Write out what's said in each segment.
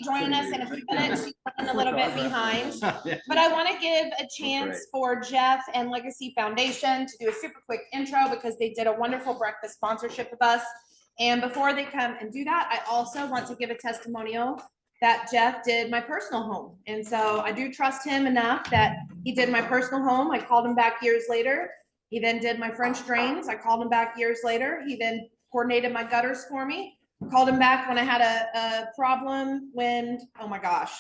joining us in a few minutes. She's running a little bit behind. But I want to give a chance for Jeff and Legacy Foundation to do a super quick intro because they did a wonderful breakfast sponsorship with us. And before they come and do that, I also want to give a testimonial that Jeff did my personal home. And so I do trust him enough that he did my personal home. I called him back years later. He then did my French drains. I called him back years later. He then coordinated my gutters for me. Called him back when I had a problem when, oh my gosh,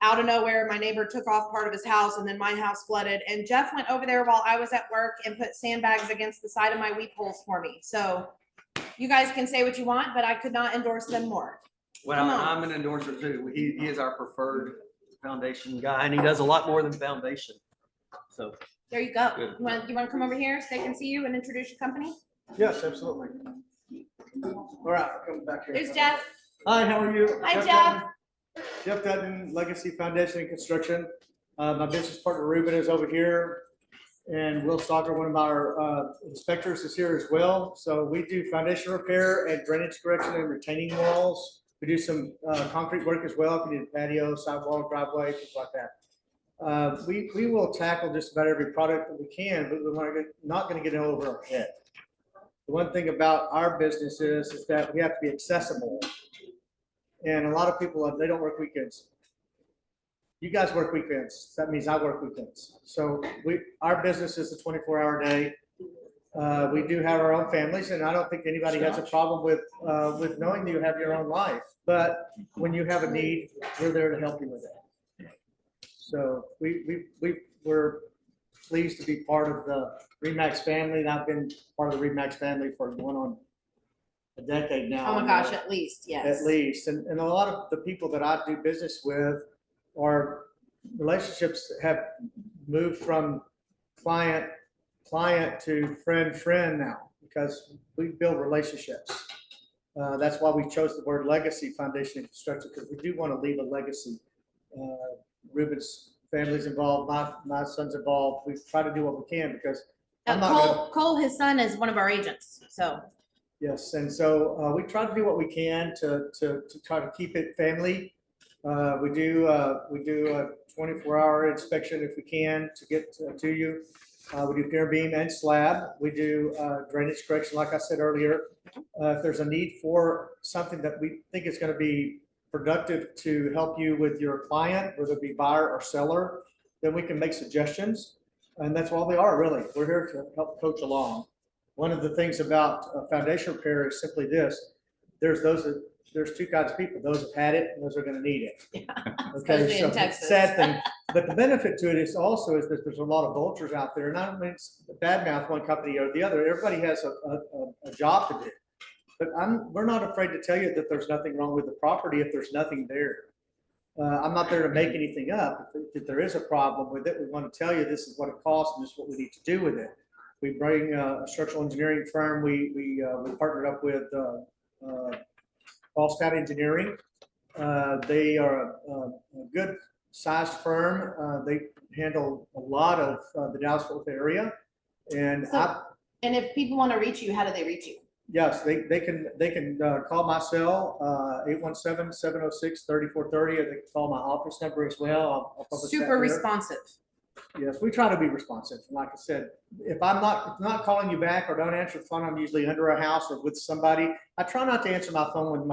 out of nowhere, my neighbor took off part of his house and then my house flooded. And Jeff went over there while I was at work and put sandbags against the side of my weep holes for me. So you guys can say what you want, but I could not endorse them more. Well, I'm an endorser too. He is our preferred foundation guy, and he does a lot more than foundation. So there you go. You want to come over here so they can see you and introduce your company? Yes, absolutely. All right, come back here. There's Jeff. Hi, how are you? Hi, Jeff. Jeff Dutton, Legacy Foundation and Construction. My business partner Ruben is over here, and Will Stalker, one of our inspectors, is here as well. So we do foundation repair and drainage correction and retaining walls. We do some concrete work as well. If you need patio, sidewalk, driveway, things like that. We will tackle just about every product that we can, but we're not going to get over our head. The one thing about our business is that we have to be accessible. And a lot of people, they don't work weekends. You guys work weekends. That means I work weekends. So our business is a 24-hour day. We do have our own families, and I don't think anybody has a problem with knowing that you have your own life. But when you have a need, we're there to help you with it. So we're pleased to be part of the RE/MAX family, and I've been part of the RE/MAX family for going on a decade now. Oh my gosh, at least, yes. At least, and a lot of the people that I do business with are relationships that have moved from client to friend now, because we build relationships. That's why we chose the word Legacy Foundation and Construction, because we do want to leave a legacy. Ruben's family's involved, my son's involved. We try to do what we can because Cole, his son, is one of our agents. So yes, and so we try to do what we can to try to keep it family. We do a 24-hour inspection if we can to get to you. We do pier beam and slab. We do drainage correction, like I said earlier. If there's a need for something that we think is going to be productive to help you with your client, whether it be buyer or seller, then we can make suggestions. And that's all they are, really. We're here to help coach along. One of the things about foundation repair is simply this. There's two kinds of people. Those have had it and those are going to need it. Yeah, okay, so sad thing. But the benefit to it is also is that there's a lot of vultures out there. And I don't mean it's bad mouth one company or the other. Everybody has a job to do. But we're not afraid to tell you that there's nothing wrong with the property if there's nothing there. I'm not there to make anything up. If there is a problem with it, we want to tell you this is what it costs and this is what we need to do with it. We bring a structural engineering firm. We partnered up with Falls County Engineering. They are a good sized firm. They handle a lot of the Dallas-Fort Worth area. And and if people want to reach you, how do they reach you? Yes, they can call my cell, 817-706-3430, or they can call my office number as well. I'll super responsive. Yes, we try to be responsive. Like I said, if I'm not calling you back or don't answer the phone, I'm usually under a house or with somebody. I try not to answer my phone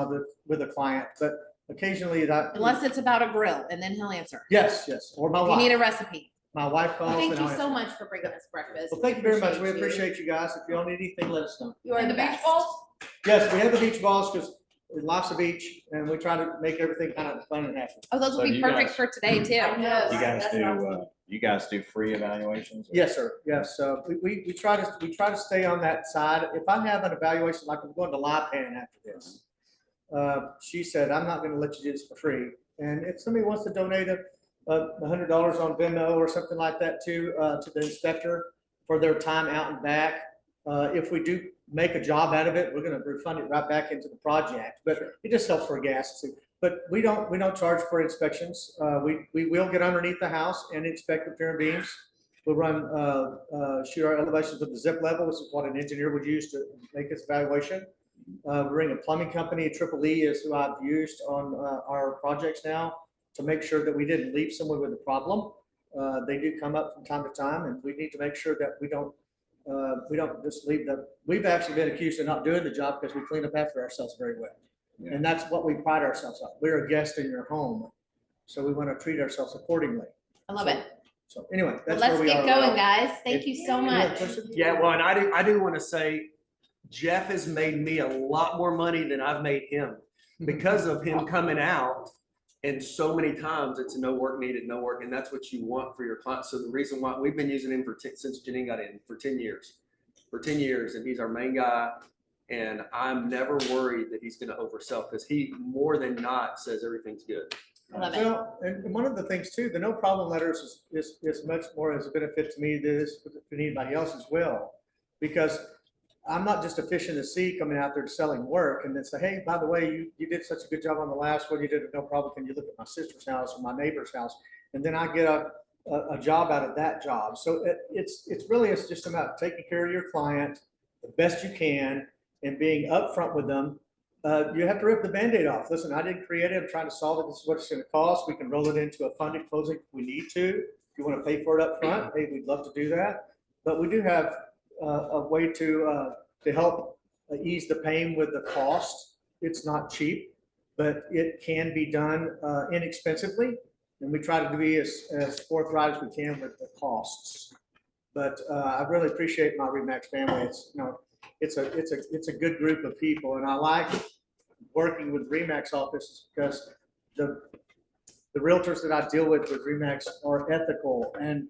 with a client, but occasionally unless it's about a grill, and then he'll answer. Yes, or my wife. You need a recipe. My wife calls. Well, thank you so much for bringing us breakfast. Well, thank you very much. We appreciate you guys. If you all need anything, let us know. You are the beach balls? Yes, we have the beach balls because life's a beach, and we try to make everything kind of fun and happy. Oh, those will be perfect for today too. You guys do free evaluations? Yes, sir. Yes. We try to stay on that side. If I have an evaluation, like I'm going to Lipan after this, she said, I'm not going to let you do this for free. And if somebody wants to donate $100 on Venmo or something like that to the inspector for their time out and back, if we do make a job out of it, we're going to refund it right back into the project. But it just helps for gas. But we don't charge for inspections. We will get underneath the house and inspect the pier beams. We'll run shoot our elevations with the zip level, which is what an engineer would use to make this evaluation. We're in a plumbing company. Triple E is who I've used on our projects now to make sure that we didn't leave someone with a problem. They do come up from time to time, and we need to make sure that we don't just leave them. We've actually been accused of not doing the job because we clean up after ourselves very well. Yeah. And that's what we pride ourselves on. We're a guest in your home, so we want to treat ourselves accordingly. I love it. So anyway, Well, that's where let's we get are. going, guys. Thank you so Any other much. questions? Yeah, well, and I do want to say, Jeff has made me a lot more money than I've made him because of him coming out. And so many times it's no work needed, no work, and that's what you want for your clients. So the reason why we've been using him since Janine got in for 10 years, and he's our main guy. And I'm never worried that he's going to oversell because he more than not says everything's good. I love it. Well, and one of the things too, the no problem letters is much more as a benefit to me than it is to anybody else as well. Because I'm not just a fish in the sea coming out there selling work and then say, hey, by the way, you did such a good job on the last one, you did it, no problem. Can you look at my sister's house or my neighbor's house? And then I get a job out of that job. So it's just about taking care of your client the best you can and being upfront with them. You have to rip the Band-Aid off. Listen, I didn't create it. I'm trying to solve it. This is what it's going to cost. We can roll it into a funded closing if we need to. If you want to pay for it up front, hey, we'd love to do that. But we do have a way to help ease the pain with the cost. It's not cheap, but it can be done inexpensively. And we try to be as forthright as we can with the costs. But I really appreciate my RE/MAX family. It's a good group of people, and I like working with RE/MAX offices because the realtors that I deal with RE/MAX are ethical and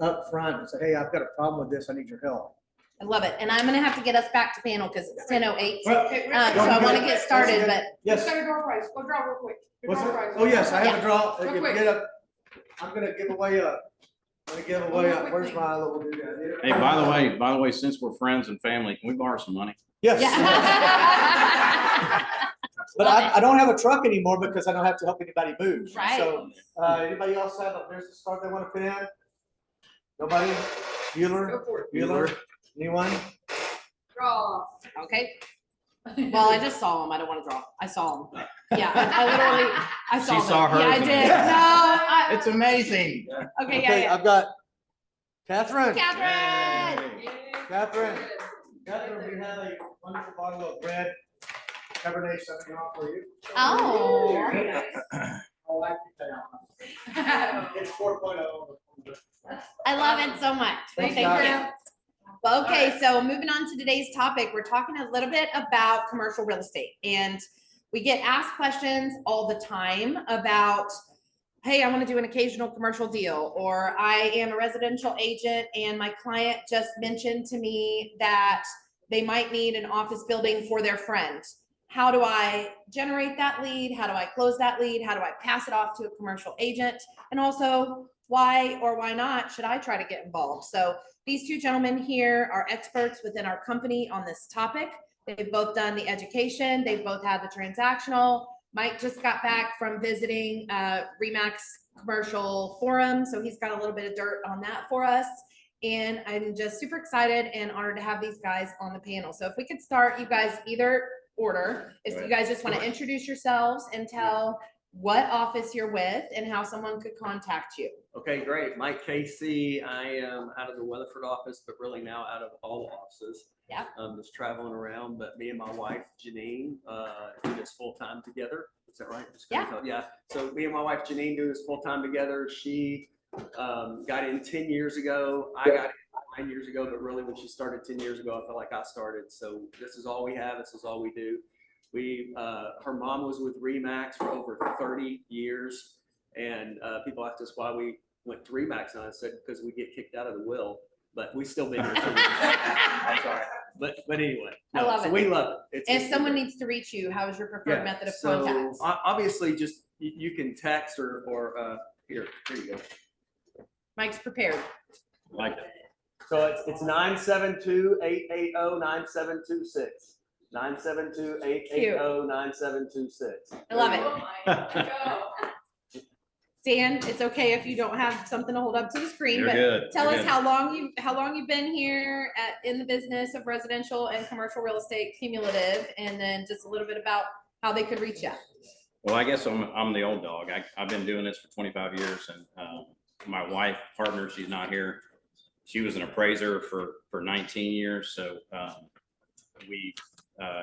upfront and say, hey, I've got a problem with this. I need your help. I love it. And I'm gonna have to get us back to panel because it's 10:08. Well, So I want to get started, but yes. Got a door prize. Go draw real quick. Your What's door that? prize. Oh, yes, I have a draw. Real If you quick. get up, I'm gonna give away where's my little doodad here? Hey, by the way, since we're friends and family, can we borrow some money? Yes. yeah. But I don't have a truck anymore because I don't have to help anybody move. Right. So, anybody else have a business card they want to put in? Nobody? Bueller? Go for it. Bueller? Anyone? Draw. Okay. Well, I just saw him. I don't want to draw. I saw him. Yeah, I saw She them. saw hers Yeah, I and- did. No, It's amazing. okay, yeah. I've got Catherine. Catherine. Catherine. Catherine, we have a wonderful bottle of red Cabernet Sauvignon for you. Oh. I like it. It's 4.0. I love it so much. Thanks, Thank guys. you. Well, okay, so moving on to today's topic, we're talking a little bit about commercial real estate. And we get asked questions all the time about, hey, I want to do an occasional commercial deal, or I am a residential agent and my client just mentioned to me that they might need an office building for their friend. How do I generate that lead? How do I close that lead? How do I pass it off to a commercial agent? And also, why or why not should I try to get involved? So these two gentlemen here are experts within our company on this topic. They've both done the education. They've both had the transactional. Mike just got back from visiting RE/MAX Commercial Forum, so he's got a little bit of dirt on that for us. And I'm just super excited and honored to have these guys on the panel. So if we could start, you guys either order, if you guys just want to introduce yourselves and tell what office you're with and how someone could contact you. Okay, great. Mike Casey. I am out of the Weatherford office, but really now out of all offices. Yeah. I'm just traveling around, but me and my wife, Janine, do this full-time together. Is that right? Yeah. So me and my wife, Janine, do this full-time together. She got in 10 years ago. I got in 9 years ago, but really when she started 10 years ago, I felt like I started. So this is all we have. This is all we do. Her mom was with RE/MAX for over 30 years. And people asked us why we went to RE/MAX, and I said, because we get kicked out of the will, but we still been here. That's all right. But anyway, I love so it. we love it. If someone needs to reach you, how is your preferred method of contact? Obviously, just you can text or here you go. Mike's prepared. Like it. So it's 972-880-9726. 972-880-9726. I love it. Oh my God. Dan, it's okay if you don't have something to hold up to the screen, You're but good. tell You're us good. how long you've been here in the business of residential and commercial real estate cumulative, and then just a little bit about how they could reach out. Well, I guess I'm the old dog. I've been doing this for 25 years, and my wife, partner, she's not here. She was an appraiser for 19 years. So we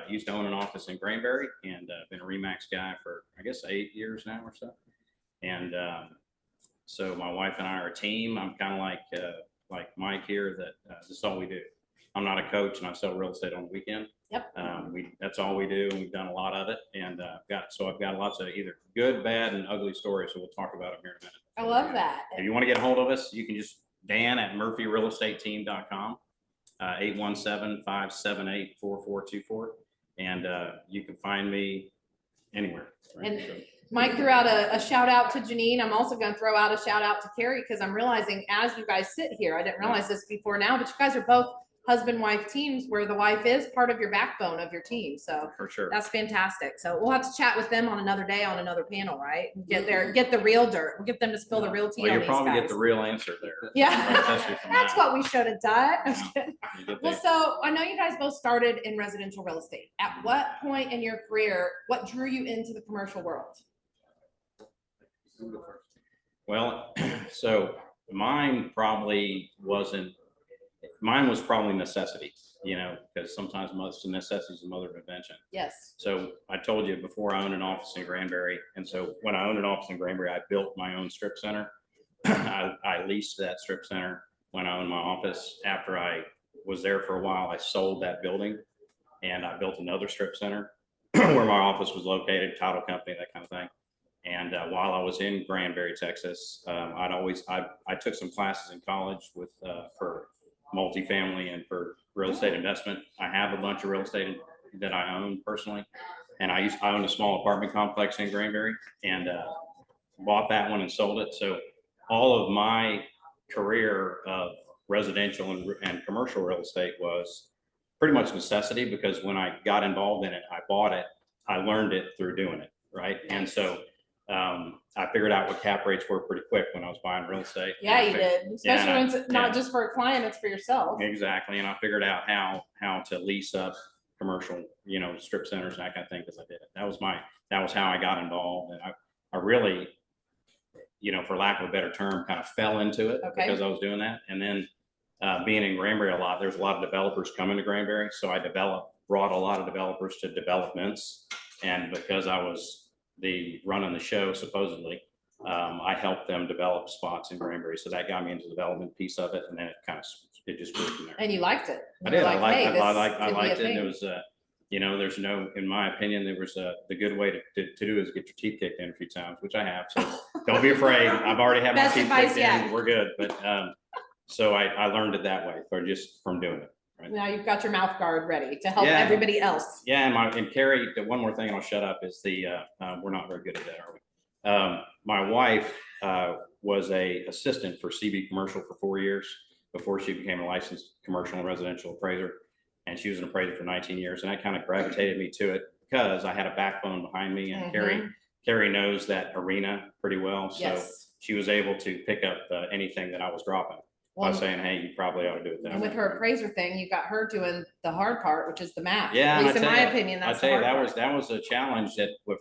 used to own an office in Granbury, and been a Remax guy for, I guess, 8 years now or so. And so my wife and I are a team. I'm kind of like Mike here, that this is all we do. I'm not a coach, and I sell real estate on the weekend. Yep. That's all we do, and we've done a lot of it. And I've got lots of either good, bad, and ugly stories. So we'll talk about them here in a minute. I love that. If you want to get a hold of us, you can just dan@murphyrealestateteam.com, 817-578-4424. And you can find me anywhere. Right? And Mike threw out a shout out to Janine. I'm also going to throw out a shout out to Carrie, because I'm realizing as you guys sit here, I didn't realize this before now, but you guys are both husband-wife teams where the wife is part of your backbone of your team. So For sure. that's fantastic. So we'll have to chat with them on another day on another panel, right? Get the real dirt. We'll get them to spill the real tea Well, on you'll these probably guys. get the real answer there. Yeah, Especially from that's that. what we should have done. I'm just kidding. You get Well, there. so I know you guys both started in residential real estate. At what point in your career, what drew you into the commercial world? Well, so mine was probably necessity, because sometimes most of necessity is the mother of invention. Yes. So I told you before, I owned an office in Granbury. And so when I owned an office in Granbury, I built my own strip center. I leased that strip center when I owned my office. After I was there for a while, I sold that building and I built another strip center where my office was located, title company, that kind of thing. And while I was in Granbury, Texas, I took some classes in college for multifamily and for real estate investment. I have a bunch of real estate that I own personally, and I owned a small apartment complex in Granbury, and bought that one and sold it. So all of my career of residential and commercial real estate was pretty much necessity, because when I got involved in it, I bought it, I learned it through doing it, right? And so I figured out what cap rates were pretty quick when I was buying real estate. Yeah, you did. Especially when it's not yeah. just for a client, it's for yourself. Exactly. And I figured out how to lease up commercial, strip centers and that kind of thing, because I did it. That was how I got involved. And I really, for lack of a better term, kind of fell into it because I was doing that. And then being in Granbury a lot, there's a lot of developers coming to Granbury. So I brought a lot of developers to developments. And because I was running the show, supposedly, I helped them develop spots in Granbury. So that got me into the development piece of it. And then it just grew from there. And you liked it. I did. I liked it. And It was, there's in my opinion, the good way to do is get your teeth kicked in a few times, which I have. So don't be afraid. I've already had my Best teeth advice kicked yet. in. We're good. But so I learned it that way, or just from doing it. Right? Now you've got your mouth guard ready to help Yeah. everybody else. Yeah, and Carrie, the one more thing, and I'll shut up, is we're not very good at that, are we? My wife was a assistant for CB Commercial for 4 years before she became a licensed commercial and residential appraiser. And she was an appraiser for 19 years. And that kind of gravitated me to it because I had a backbone behind me, and Carrie knows that arena pretty well. So she was able to pick up anything that I was dropping. By saying, hey, you probably ought to do it that And way. with her appraiser thing, you got her doing the hard part, which is the math. Yeah, At least in my opinion, I that's tell the you, hard part. that was a challenge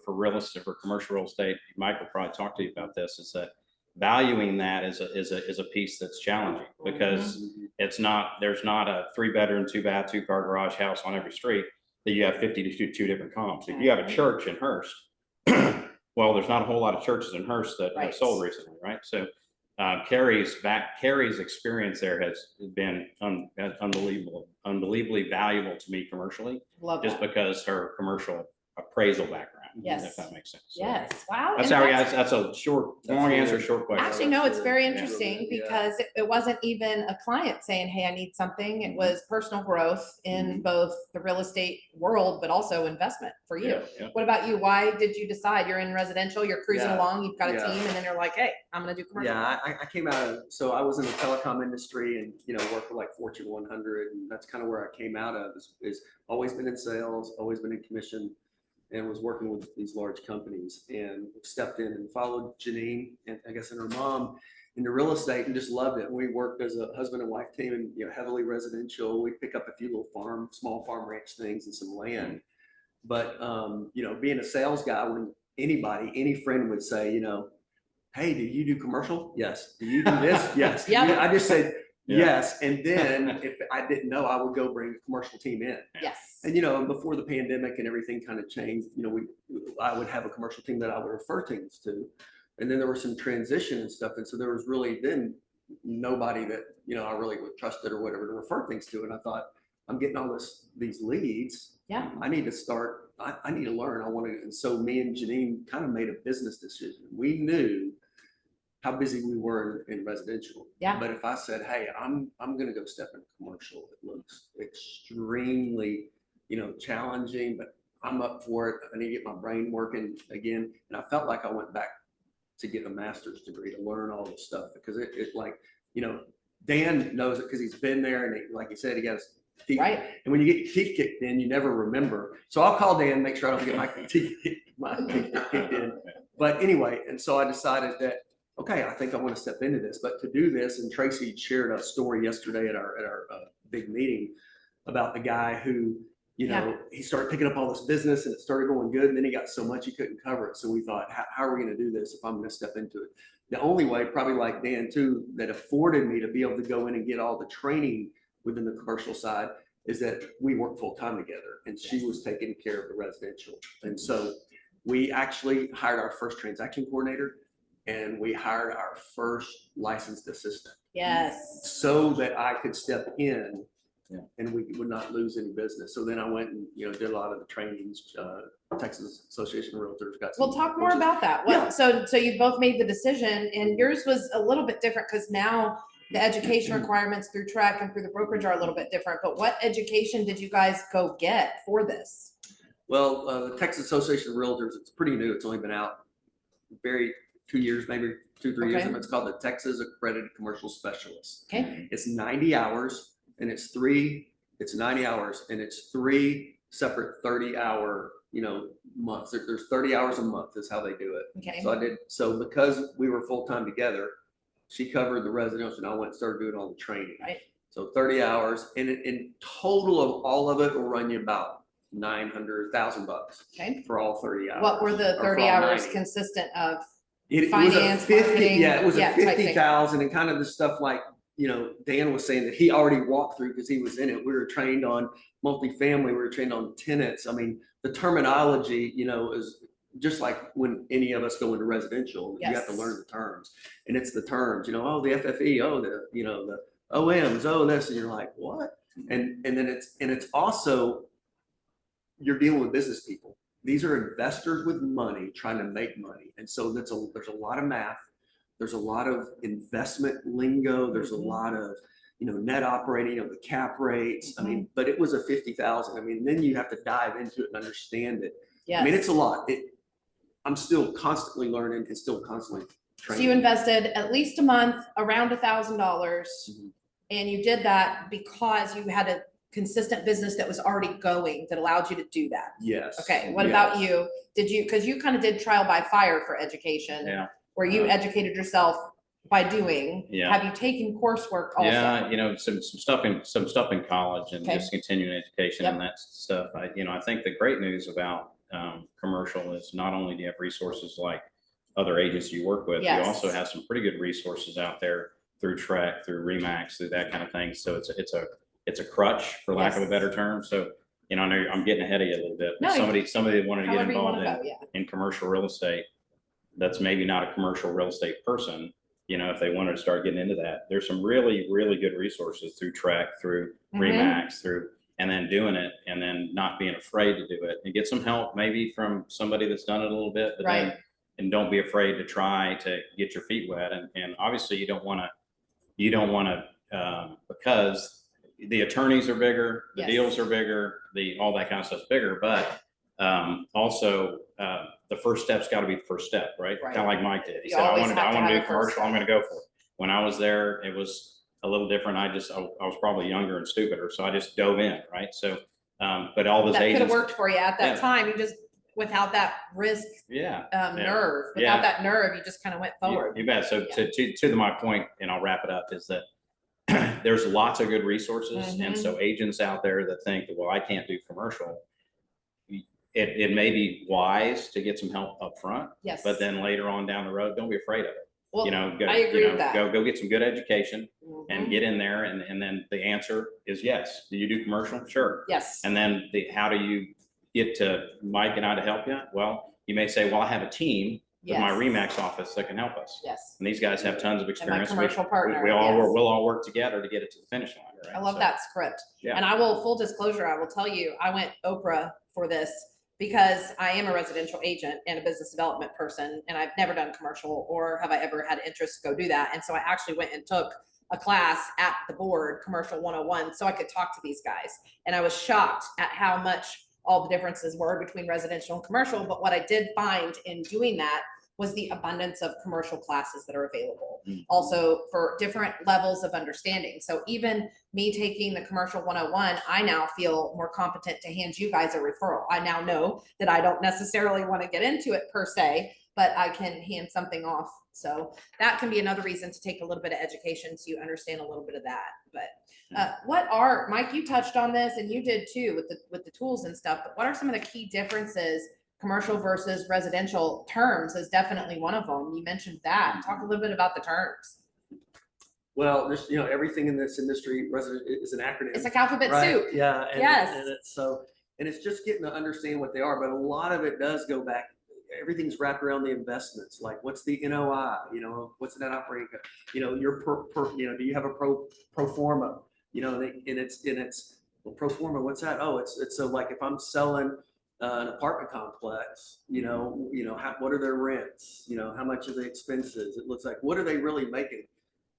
for real estate, for commercial real estate. Mike will probably talk to you about this. Is that valuing that is a piece that's challenging, because there's not a 3-bedroom, 2-bath, 2-car garage house on every street that you have 50 to 2 different comps. If you have a church in Hearst, well, there's not a whole lot of churches in Hearst that have sold recently, right? So Carrie's experience there has been unbelievably valuable to me commercially. Love just that. because her commercial appraisal background. Yes. If that makes sense. So Yes. Wow. That's And how that's a long answer, short question. Actually, no, it's very interesting Yeah. because it wasn't even a client saying, hey, I need something. It was personal growth in both the real estate world, but also investment for you. Yeah. What about you? Why did you decide you're in residential, you're cruising Yeah. along, you've got a Yeah. team, and then you're like, hey, I'm going to do commercial? Yeah, I came so I was in the telecom industry and, worked with like Fortune 100. And that's kind of where I came out of is always been in sales, always been in commission. and was working with these large companies and stepped in and followed Janine and I guess and her mom into real estate and just loved it. We worked as a husband and wife team and, heavily residential. We pick up a few little small farm ranch things and some land. But, being a sales guy, when any friend would say, hey, do you do commercial? Yes. Do you do this? Yes. Yep. I just said, Yeah. yes. And then if I didn't know, I would go bring a commercial team in. Yes. And, before the pandemic and everything kind of changed, I would have a commercial team that I would refer teams to. And then there was some transition and stuff. And so there was really then nobody that, I really would trusted or whatever to refer things to. And I thought, I'm getting all these leads. Yeah. I need to start, I need to learn. And so me and Janine kind of made a business decision. We knew how busy we were in residential. Yeah. But if I said, hey, I'm going to go step into commercial, it looks extremely, challenging, but I'm up for it. I need to get my brain working again. And I felt like I went back to get a master's degree to learn all this stuff because it like, Dan knows it because he's been there and like he said, he got his teeth. Right. And when you get your teeth kicked in, you never remember. So I'll call Dan, make sure I don't get my teeth kicked in. But anyway, and so I decided that, okay, I think I want to step into this. But to do this, and Tracy shared a story yesterday at our big meeting about the guy who, he started picking up all this business and it started going good. And then he got so much he couldn't cover it. So we thought, how are we going to do this if I'm going to step into it? The only way, probably like Dan too, that afforded me to be able to go in and get all the training within the commercial side is that we work full time together and she was taking care of the residential. And so we actually hired our first transaction coordinator and we hired our first licensed assistant. Yes. So that I could step in Yeah. and we would not lose any business. So then I went and, did a lot of the trainings, Texas Association of Realtors got some We'll talk more courses. about that. Yeah. So you both made the decision and yours was a little bit different because now the education requirements through TREC and through the brokerage are a little bit different, but what education did you guys go get for this? Well, the Texas Association of Realtors, it's pretty new. It's only been out 2 years, maybe 2-3 years. Okay. It's called the Texas Accredited Commercial Specialist. Okay. It's 90 hours and it's 90 hours and it's 3 separate 30-hour, months. There's 30 hours a month is how they do it. Okay. So because we were full-time together, she covered the residential and I went and started doing all the training. Right. So 30 hours and in total of all of it will run you about $900,000 Okay. for all 30 hours. What were the or for 30 all hours 90. consistent of? It was a Finance, 50, marketing, yeah, it was yeah, a type thing. 50,000 and kind of the stuff like, Dan was saying that he already walked through because he was in it. We were trained on multifamily, we were trained on tenants. I mean, the terminology, is just like when any of us go into residential, you have to Yes. learn the terms. And it's the terms, the FFE, the OMs, this, and you're like, what? And then it's also, you're dealing with business people. These are investors with money trying to make money. And so there's a lot of math. There's a lot of investment lingo. There's a lot of, net operating of the cap rates. I mean, but it was a 50,000. I mean, then you have to dive into it and understand it. Yes. I mean, it's a lot. I'm still constantly learning and still constantly So training. you invested at least a month, around $1,000. Mhm. And you did that because you had a consistent business that was already going that allowed you to do that. Yes. Okay, what about yes. you? Because you kind of did trial by fire for education. Yeah. Where you educated yourself by doing. Yeah. Have you taken coursework also? Yeah, some stuff in college and Okay. just continuing education Yep. and that stuff. I think the great news about commercial is not only do you have resources like other agents you work with, Yes. you also have some pretty good resources out there through TREC, through REMAX, through that kind of thing. So it's a crutch, for lack of a Yes. better term. So, I know I'm getting ahead of you a little bit. No, Somebody that wanted to get However you involved want to go, yeah. in commercial real estate, that's maybe not a commercial real estate person, if they wanted to start getting into that, there's some really, really good resources through TREC, through Mhm. REMAX, and then doing it and then not being afraid to do it and get some help maybe from somebody that's done it a little bit, but then, and don't be afraid to try to get your feet wet. And obviously you don't want to, because the attorneys are bigger, the Yes. deals are bigger, all that kind of stuff's bigger, but also, the first step's got to be the first step, right? Right. Kind of like Mike did. He You said, I always want have to to have do a first commercial. I'm step. going to go for it. When I was there, it was a little different. I was probably younger and stupider. So I just dove in. Right. So, but all those That could have agents, worked for you at that Yeah. time. You just without that risk, Yeah. nerve, Yeah. without that nerve, you just kind of went forward. You bet. So to my point, and I'll wrap it up, is that there's lots of good resources. And so agents out there that think that, well, I can't do commercial, it may be wise to get some help up front, Yes. but then later on down the road, don't be afraid of it. Well, Go, I agree with that. go get some good education and Mhm. get in there. And then the answer is yes. Do you do commercial? Sure. Yes. And then how do you get to Mike and I to help you? Well, you may say, well, I have a team with my Yes. Remax office that can help us. Yes. And these guys have tons of experience. commercial partner, We'll yes. all work together to get it to the finish line. Right? I love So, that script. Yeah. And I will, full disclosure, I will tell you, I went Oprah for this because I am a residential agent and a business development person, and I've never done commercial, or have I ever had interest to go do that. And so I actually went and took a class at the board, Commercial 101, so I could talk to these guys. And I was shocked at how much all the differences were between residential and commercial. But what I did find in doing that was the abundance of commercial classes that are available. Mhm. Also for different levels of understanding. So even me taking the Commercial 101, I now feel more competent to hand you guys a referral. I now know that I don't necessarily want to get into it per se, but I can hand something off. So that can be another reason to take a little bit of education so you understand a little bit of that. But Mike, you touched on this and you did too with the tools and stuff, but what are some of the key differences? Commercial versus residential terms is definitely one of them. You mentioned that. Talk a little bit about the terms. Well, there's, everything in this industry, resident is an acronym. It's like alphabet Right, soup. yeah. And Yes. And it's so, and it's just getting to understand what they are, but a lot of it does go back. Everything's wrapped around the investments. Like, what's the NOI? What's the net operating income? Your do you have a pro forma? And it's well, pro forma. What's that? Oh, it's so like if I'm selling an apartment complex, what are their rents? How much are the expenses? It looks like, what are they really making?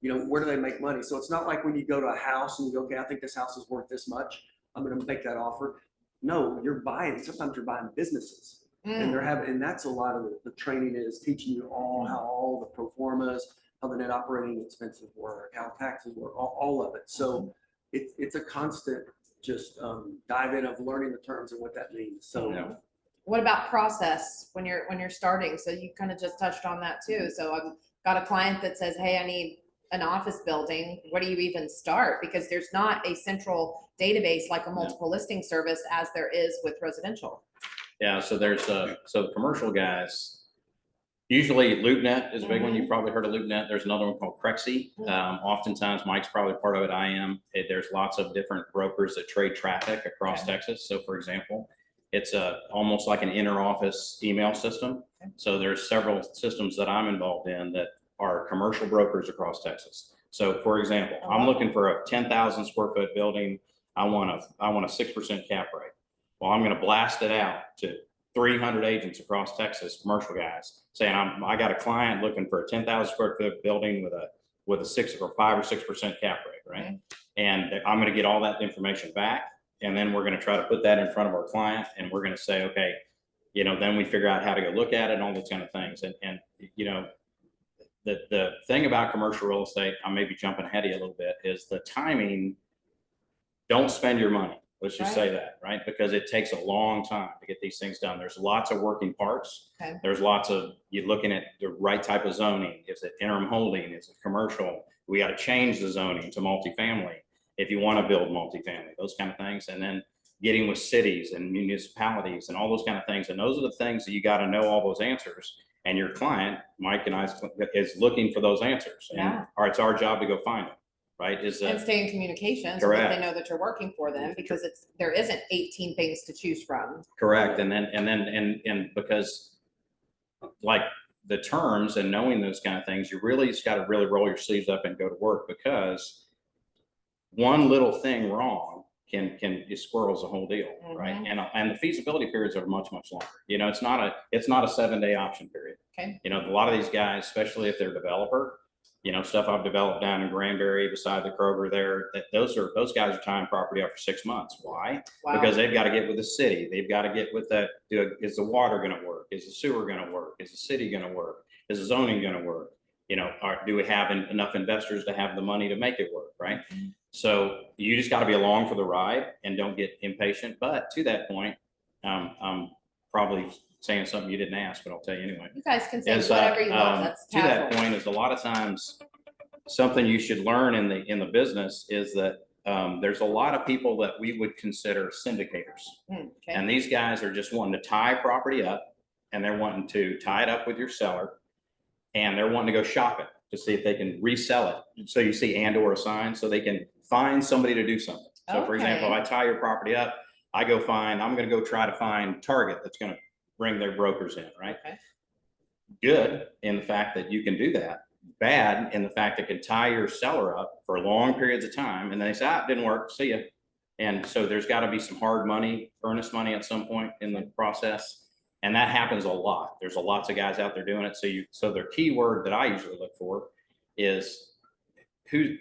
Where do they make money? So it's not like when you go to a house and you go, okay, I think this house is worth this much, I'm going to make that offer. No, sometimes you're buying businesses. And and that's a lot of the training is teaching you how all the pro formas, how the net operating expenses work, how taxes work, all of it. So it's a constant just dive in of learning the terms and what that means. So Yeah. What about process when you're starting? So you kind of just touched on that too. So I've got a client that says, hey, I need an office building. Where do you even start? Because there's not a central database like a multiple listing service as there is with residential. Yeah, so there's so the commercial guys, usually LoopNet is a big one. You've probably heard of LoopNet. There's another one called Crexi. Oftentimes Mike's probably part of it. I am. There's lots of different brokers that trade traffic across Texas. So for example, it's almost like an inter-office email system. So there's several systems that I'm involved in that are commercial brokers across Texas. So for example, I'm looking for a 10,000 square foot building. I want a 6% cap rate. Well, I'm going to blast it out to 300 agents across Texas, commercial guys, saying I got a client looking for a 10,000 square foot building with a 5 or 6% cap rate, right? And I'm going to get all that information back, and then we're going to try to put that in front of our client, and we're going to say, okay, then we figure out how to go look at it and all those kind of things. And the thing about commercial real estate, I may be jumping ahead of you a little bit, is the timing. Don't spend your money. Let's just say that, right? Because it takes a long time to get these things done. There's lots of working parts. Okay. There's lots of, you're looking at the right type of zoning. Is it interim holding? Is it commercial? We got to change the zoning to multifamily if you want to build multifamily, those kind of things. And then getting with cities and municipalities and all those kind of things. And those are the things that you got to know all those answers. And your client, Mike and I, is looking for those answers. And it's our job to go find them. Right? And stay in communication so that they know that you're working for them, because there isn't 18 things to choose from. Correct. And because like the terms and knowing those kind of things, you really just got to really roll your sleeves up and go to work, because one little thing wrong can it squirrels the whole deal, right? And the feasibility periods are much longer. It's not a 7-day option period. Okay. A lot of these guys, especially if they're a developer, stuff I've developed down in Granbury beside the Kroger there, those guys are tying property up for 6 months. Why? Wow. Because they've got to get with the city. They've got to get with that. Is the water going to work? Is the sewer going to work? Is the city going to work? Is the zoning going to work? Do we have enough investors to have the money to make it work? Right. So you just got to be along for the ride and don't get impatient. But to that point, probably saying something you didn't ask, but I'll tell you anyway. You guys can say Is, whatever you want. That's to that casual. point is a lot of times something you should learn in the business is that there's a lot of people that we would consider syndicators. Okay. And these guys are just wanting to tie property up, and they're wanting to tie it up with your seller, and they're wanting to go shop it to see if they can resell it. So you see and/or a sign, so they can find somebody to do something. So for example, Okay. I tie your property up, I'm gonna go try to find Target that's gonna bring their brokers in, right? Okay. Good in the fact that you can do that. Bad in the fact that it can tie your seller up for long periods of time, and they say, it didn't work, see ya. And so there's got to be some hard money, earnest money at some point in the process. And that happens a lot. There's lots of guys out there doing it. So the key word that I usually look for is who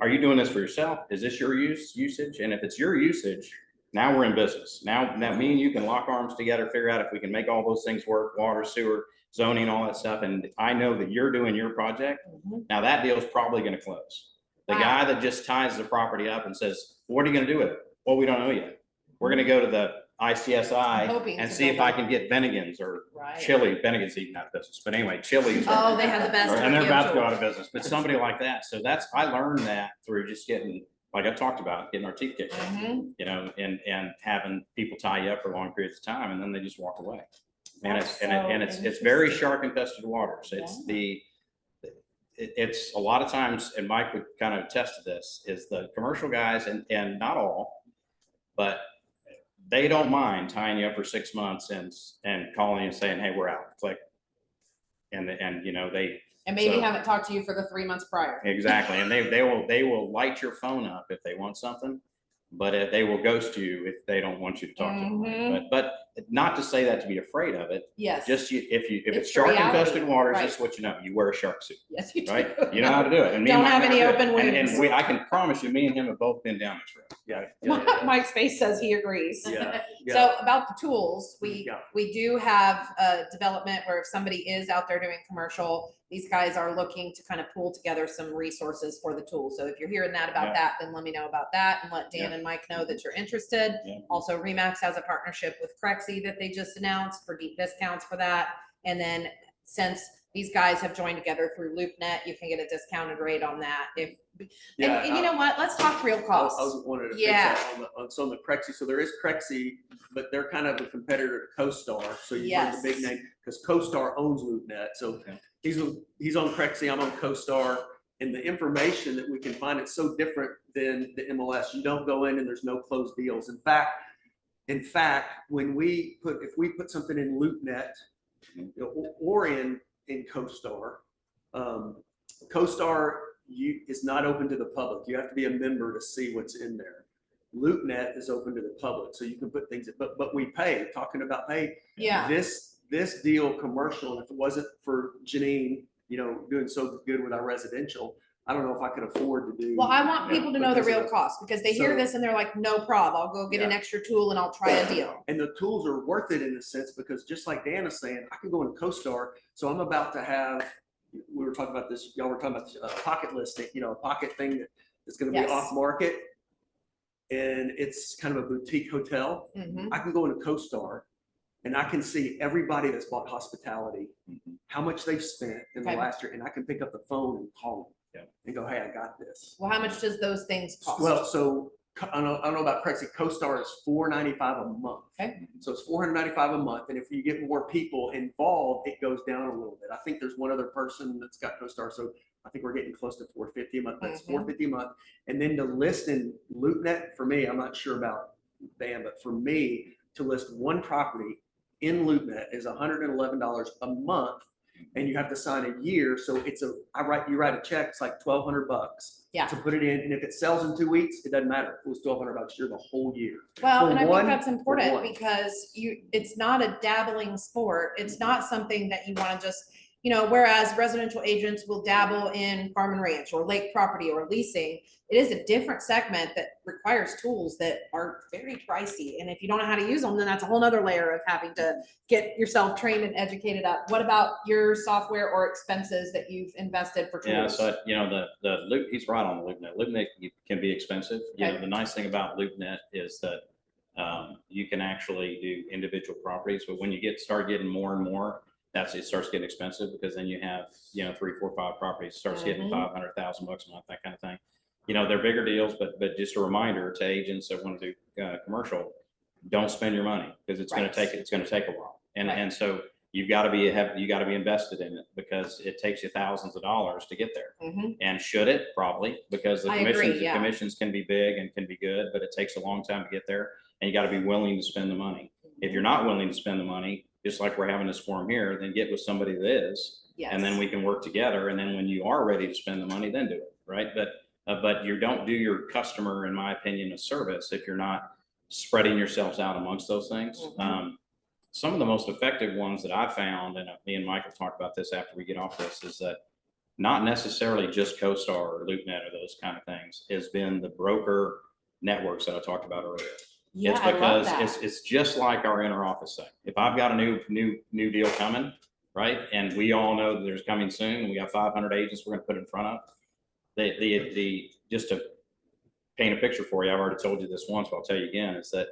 are you doing this for yourself? Is this your usage? And if it's your usage, now we're in business. Now me and you can lock arms together, figure out if we can make all those things work, water, sewer, zoning, all that stuff. And I know that you're doing your project. Now that deal is probably going to close. The Wow. guy that just ties the property up and says, what are you going to do with it? Well, we don't know yet. We're going to go to the ICSI Hoping and to see if build I it. can get Bennigan's or Right. Chili. Bennigan's eating out of business, but anyway, Chili's. Oh, they have the best. And they're turkey about to go tools. out of business, but somebody like that. So I learned that through just getting, like I talked about, getting our teeth kicked, Mhm. you know, and having people tie you up for long periods of time, and then they just walk away. And That's it's very shark infested waters. It's a lot of times, and Mike would kind of attest to this, is the commercial guys, and not all, but they don't mind tying you up for 6 months and calling you and saying, hey, we're out, click. And you know, And maybe So- haven't talked to you for the 3 months prior. exactly. And they will light your phone up if they want something, but they will ghost you if they don't want you to talk to them. Mhm. But not to say that to be afraid of it. Yes. Just if It's it's shark reality, infested waters, right. just what you know, you wear a shark suit, Yes, you do. right? You know how to do it. And me and Don't Mike have know any how to do it. open And wounds. I can promise you, me and him have both been down this road. Yeah. Mike's face says he agrees. Yeah. So about the tools, Yeah. we do have a development where if somebody is out there doing commercial, these guys are looking to kind of pool together some resources for the tool. So if you're hearing that about Yeah. that, then let me know about that and let Dan Yeah. and Mike know that you're interested. Yeah. Also, Remax has a partnership with Crexi that they just announced for deep discounts for that. And then since these guys have joined together through LoopNet, you can get a discounted rate on that. Yeah, And you know what? Let's talk real I costs. was wanted to fix Yeah. that on the Crexi. So there is Crexi, but they're kind of a competitor to CoStar. So you heard the big Yes. name because CoStar owns LoopNet. So Okay. he's on Crexi, I'm on CoStar. And the information that we can find, it's so different than the MLS. You don't go in and there's no closed deals. In fact, if we put something in LoopNet, you know, or in CoStar, CoStar is not open to the public. You have to be a member to see what's in there. LoopNet is open to the public, so you can put things in, but we pay. Talking about pay, Yeah. this deal commercial, if it wasn't for Janine, you know, doing so good with our residential, I don't know if I could afford to do. Well, I want Yeah, people to know the because real of- cost because they hear So- this and they're like, no problem. I'll go get an Yeah. extra tool and I'll try a deal. And the tools are worth it in a sense because just like Dan is saying, I can go into CoStar. So I'm about to have, we were talking about this, y'all were talking about a pocket listing, you know, a pocket thing that's going to be Yes. off market. And it's kind of a boutique hotel. Mhm. I can go into CoStar and I can see everybody that's bought hospitality, how much they've spent in the Okay. last year. And I can pick up the phone and call them Yeah. and go, hey, I got this. Well, how much does those things cost? Well, so I don't know about Crexi. CoStar is $495 a month. Okay. So it's $495 a month. And if you get more people involved, it goes down a little bit. I think there's one other person that's got CoStar. So I think we're getting close to $450 a month. That's Mhm. $450 a month. And then to list in LoopNet, for me, I'm not sure about Dan, but for me to list one property in LoopNet is $111 a month. And you have to sign a year. So you write a check, it's like $1,200 Yeah. to put it in. And if it sells in 2 weeks, it doesn't matter. It was $1,200 you're the whole year. Well, for and I one- think that's important one. because it's not a dabbling sport. It's not something that you want to just, you know, whereas residential agents will dabble in farm and ranch or lake property or leasing. It is a different segment that requires tools that are very pricey. And if you don't know how to use them, then that's a whole nother layer of having to get yourself trained and educated up. What about your software or expenses that you've invested for tools? Yeah, so, you know, the Loop, he's right on the LoopNet. LoopNet can be expensive. You know, Okay. the nice thing about LoopNet is that You can actually do individual properties, but when you start getting more and more, it starts getting expensive, because then you have, 3, 4, 5 properties, starts getting $500,000 a month, that kind of thing. They're bigger deals, but just a reminder to agents that want to do commercial, don't spend your money, because it's going to take a while. And so you've got to be invested in it, because it takes you thousands of dollars to get there. And should it? Probably, because the commissions can be big and can be good, but it takes a long time to get there, and you got to be willing to spend the money. If you're not willing to spend the money, just like we're having this forum here, then get with somebody that is, and then we can work together. And then when you are ready to spend the money, then do it, right? But you don't do your customer, in my opinion, a service if you're not spreading yourselves out amongst those things. Some of the most effective ones that I've found, and me and Mike will talk about this after we get off this, is that not necessarily just CoStar or LoopNet or those kind of things, has been the broker networks that I talked about earlier. Yeah, it's because it's just like our inner office thing. If I've got a new deal coming, right, and we all know that there's coming soon, and we got 500 agents we're going to put in front of, the just to paint a picture for you, I've already told you this once, but I'll tell you again, is that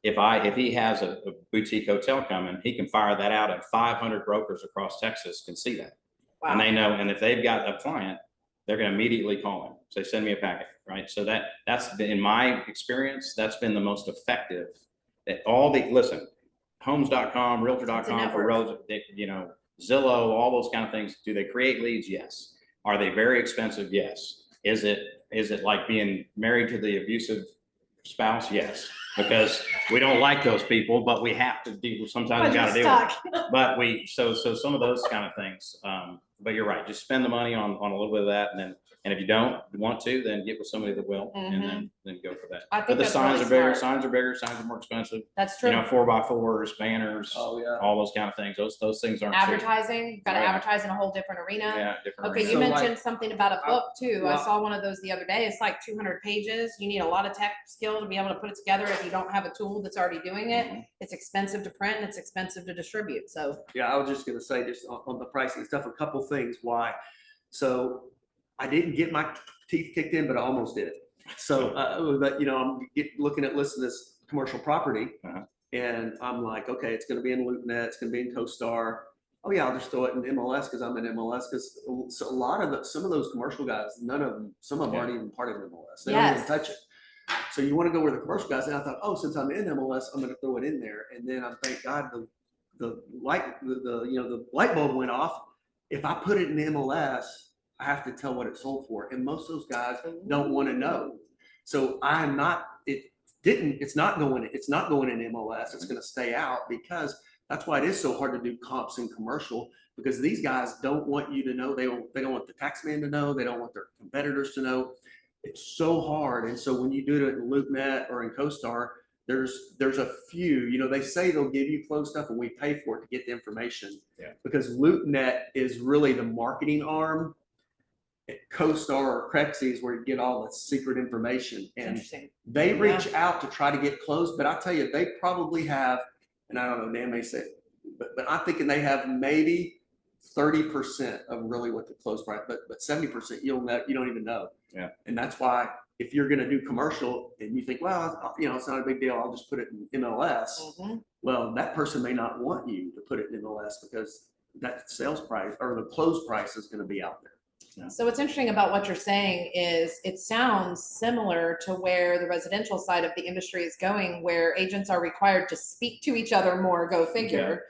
if he has a boutique hotel coming, he can fire that out, and 500 brokers across Texas can see that. Wow. And they know, and if they've got a client, they're going to immediately call him. Say, send me a packet, right? So that's been, in my experience, that's been the most effective. That listen, homes.com, realtor.com for relative, Zillow, all those kind of things. Do they create leads? Yes. Are they very expensive? Yes. Is it like being married to the abusive spouse? Yes. Because we don't like those people, but we have to do, sometimes we got to do it. But so some of those kind of things. But you're right. Just spend the money on a little bit of that, and if you don't want to, then get with somebody that will, and then go for that. But the signs are bigger. Signs are bigger. Signs are more expensive. That's true. 4x4s, banners, all those kind of things. Those things aren't advertising. Got to advertise in a whole different arena. Yeah, different. Okay, you mentioned something about a book too. I saw one of those the other day. It's like 200 pages. You need a lot of tech skill to be able to put it together. If you don't have a tool that's already doing it, it's expensive to print and it's expensive to distribute. So yeah, I was just going to say, just on the pricing stuff, a couple things why. So I didn't get my teeth kicked in, but I almost did. So, but I'm looking at listing this commercial property, and I'm like, okay, it's going to be in LoopNet, it's going to be in CoStar. Oh yeah, I'll just throw it in MLS because I'm in MLS. Because so some of those commercial guys, some of them aren't even part of MLS. They don't even touch it. So you want to go where the commercial guys. And I thought, oh, since I'm in MLS, I'm going to throw it in there. And then thank God the light bulb went off. If I put it in MLS, I have to tell what it sold for. And most of those guys don't want to know. So it's not going in MLS. It's going to stay out, because that's why it is so hard to do comps in commercial, because these guys don't want you to know. They don't want the tax man to know. They don't want their competitors to know. It's so hard. And so when you do it in LoopNet or in CoStar, there's a few, they say they'll give you closed stuff and we pay for it to get the information. Yeah. Because LoopNet is really the marketing arm. CoStar or Crexy is where you get all the secret information, and they reach out to try to get closed. But I tell you, they probably have, and I don't know, Dan may say, but I'm thinking they have maybe 30% of really what the close price, but 70% you don't even know. Yeah. And that's why if you're going to do commercial and you think, well, it's not a big deal, I'll just put it in MLS. Well, that person may not want you to put it in MLS, because that sales price or the close price is going to be out there. Yeah. So what's interesting about what you're saying is it sounds similar to where the residential side of the industry is going, where agents are required to speak to each other more, go figure.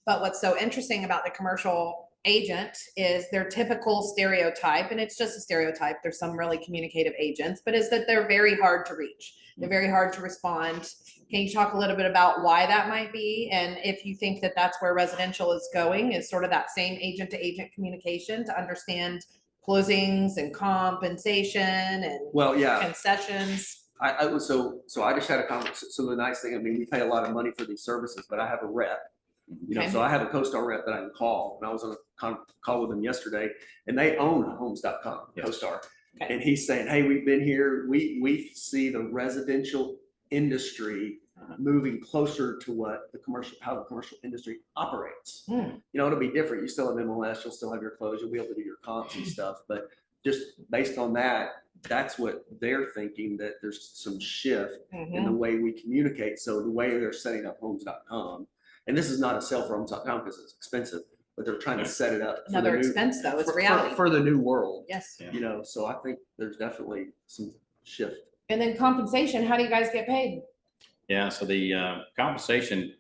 But what's so interesting about the commercial agent is their typical stereotype, and it's just a stereotype, there's some really communicative agents, but is that they're very hard to reach. They're very hard to respond. Can you talk a little bit about why that might be? And if you think that that's where residential is going, is sort of that same agent to agent communication to understand closings and compensation and concessions. So I just had a conversation. So the nice thing, we pay a lot of money for these services, but I have a rep, so I have a CoStar rep that I can call. And I was on a call with them yesterday, and they own homes.com, CoStar. Okay. And he's saying, hey, we've been here. We see the residential industry moving closer to how the commercial industry operates. It'll be different. You still have MLS, you'll still have your close, you'll be able to do your comps and stuff, but just based on that, that's what they're thinking, that there's some shift in the Mhm. way we communicate. So the way they're setting up homes.com, and this is not a sell for homes.com because it's expensive, but they're trying to set it up. for the Another new- expense though, it's for- reality. For the new world, Yes. Yeah. you know, so I think there's definitely some shift. And then compensation, how do you guys get paid? Yeah, so the compensation,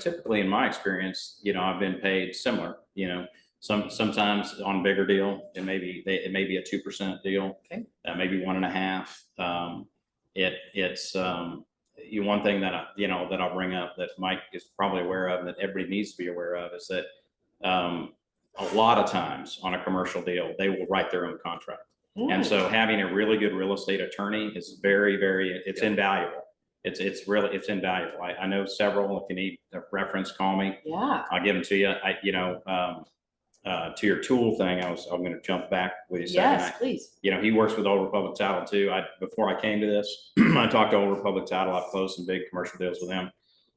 typically in my experience, I've been paid similar, sometimes on bigger deal, it may be a 2% deal. Okay. Maybe 1.5. It's one thing that that I'll bring up that Mike is probably aware of and that everybody needs to be aware of is that a lot of times on a commercial deal, they will write their own contract. And so having a really good real estate attorney is it's invaluable. It's invaluable. I know several. If you need a reference, call me. Yeah. I'll give them to you. To your tool thing, I'm going to jump back with you. a second. Yes, please. He works with Old Republic Title too. Before I came to this, I talked to Old Republic Title. I've closed some big commercial deals with them,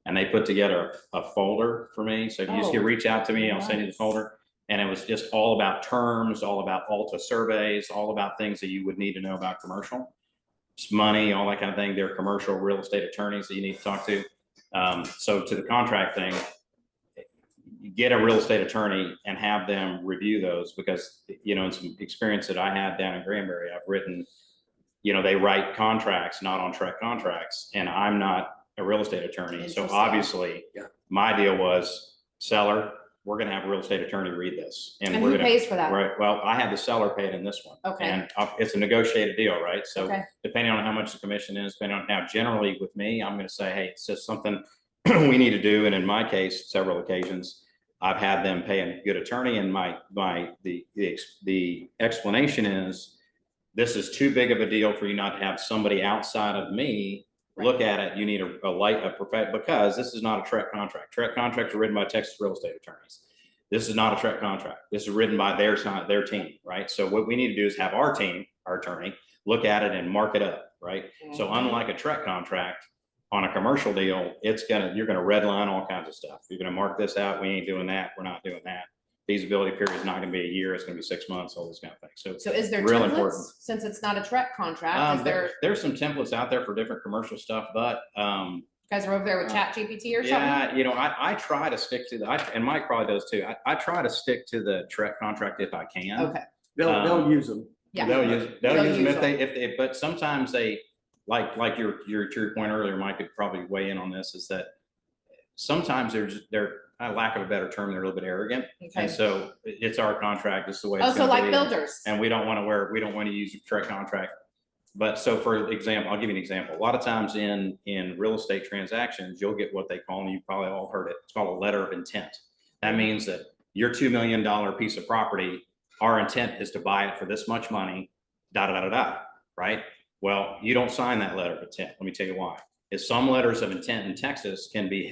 and they put together a folder for me. So if you just reach out to me, I'll send you the nice. folder. And it was just all about terms, all about Alta surveys, all about things that you would need to know about commercial. It's money, all that kind of thing. They're commercial real estate attorneys that you need to talk to. So to the contract thing, you get a real estate attorney and have them review those because, in some experience that I had down in Granbury, I've written, they write contracts, not on track contracts, and I'm not a real estate attorney. So Interesting. obviously my deal was seller, we're going to have a real estate attorney read this. And we're who gonna, pays for that? Right. Well, I had the seller paid in this one. Okay. And it's a negotiated deal, right? So Okay. depending on how much the commission is, depending on how generally with me, I'm going to say, hey, it's just something we need to do. And in my case, several occasions, I've had them pay a good attorney. And the explanation is this is too big of a deal for you not to have somebody outside of me look at it. You need a perfect, because this is not a TREC contract. TREC contracts are written by Texas real estate attorneys. This is not a TREC contract. This is written by their team, right? So what we need to do is have our team, our attorney, look at it and mark it up, right? So unlike a TREC contract on a commercial deal, you're gonna redline all kinds of stuff. You're gonna mark this out. We ain't doing that. We're not doing that. Feasibility period is not gonna be a year. It's gonna be 6 months, all this kind of thing. So is there real templates? important. Since it's not a TREC contract, is there, There's some templates out there for different commercial stuff, but you guys are over there with Chat GPT or something? yeah, I try to stick to and Mike probably does too. I try to stick to the TREC contract if I can. Okay. They'll use them. Yeah. They'll use They'll them use if they, but sometimes they, like your point earlier, Mike could probably weigh in on this, is that sometimes they're, lack of a better term, they're a little bit arrogant. Okay. And so it's our contract, it's the way it's Oh, so gonna like be. builders. And we don't want to use a TREC contract. But so for example, I'll give you an example. A lot of times in real estate transactions, you'll get what they call, and you probably all heard it, it's called a letter of intent. That means that your $2 million piece of property, our intent is to buy it for this much money, right? Well, you don't sign that letter of intent. Let me tell you why. Is some letters of intent in Texas can be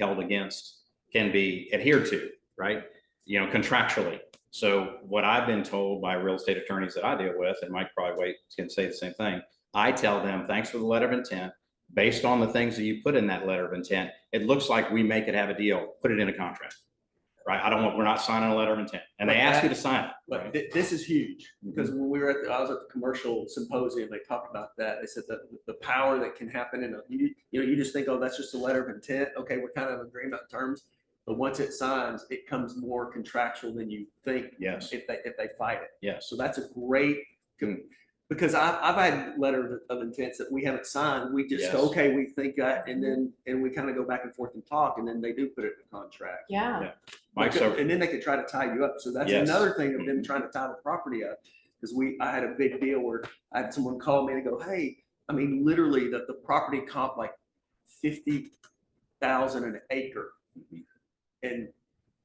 adhered to, right? Contractually. So what I've been told by real estate attorneys that I deal with, and Mike probably can say the same thing, I tell them, thanks for the letter of intent. Based on the things that you put in that letter of intent, it looks like we may could have a deal, put it in a contract, right? We're not signing a letter of intent. And they ask you to sign it. But Right? this is huge, because when I was at the commercial symposium, they talked about that. They said that the power that can happen you just think, oh, that's just a letter of intent. Okay, we're kind of agreeing about terms. But once it signs, it comes more contractual than you think. Yes. If they fight it. Yes. So that's a great, because I've had letters of intents that we haven't signed. We just, Yes. okay, we think that, and we kind of go back and forth and talk, and then they do put it in the contract. Yeah. Mike, And then they could try to tie you up. So that's Yes. another thing of them Mhm. trying to tie the property up. Because I had a big deal where I had someone call me and go, hey, I mean, literally the property comp like 50,000 an acre. And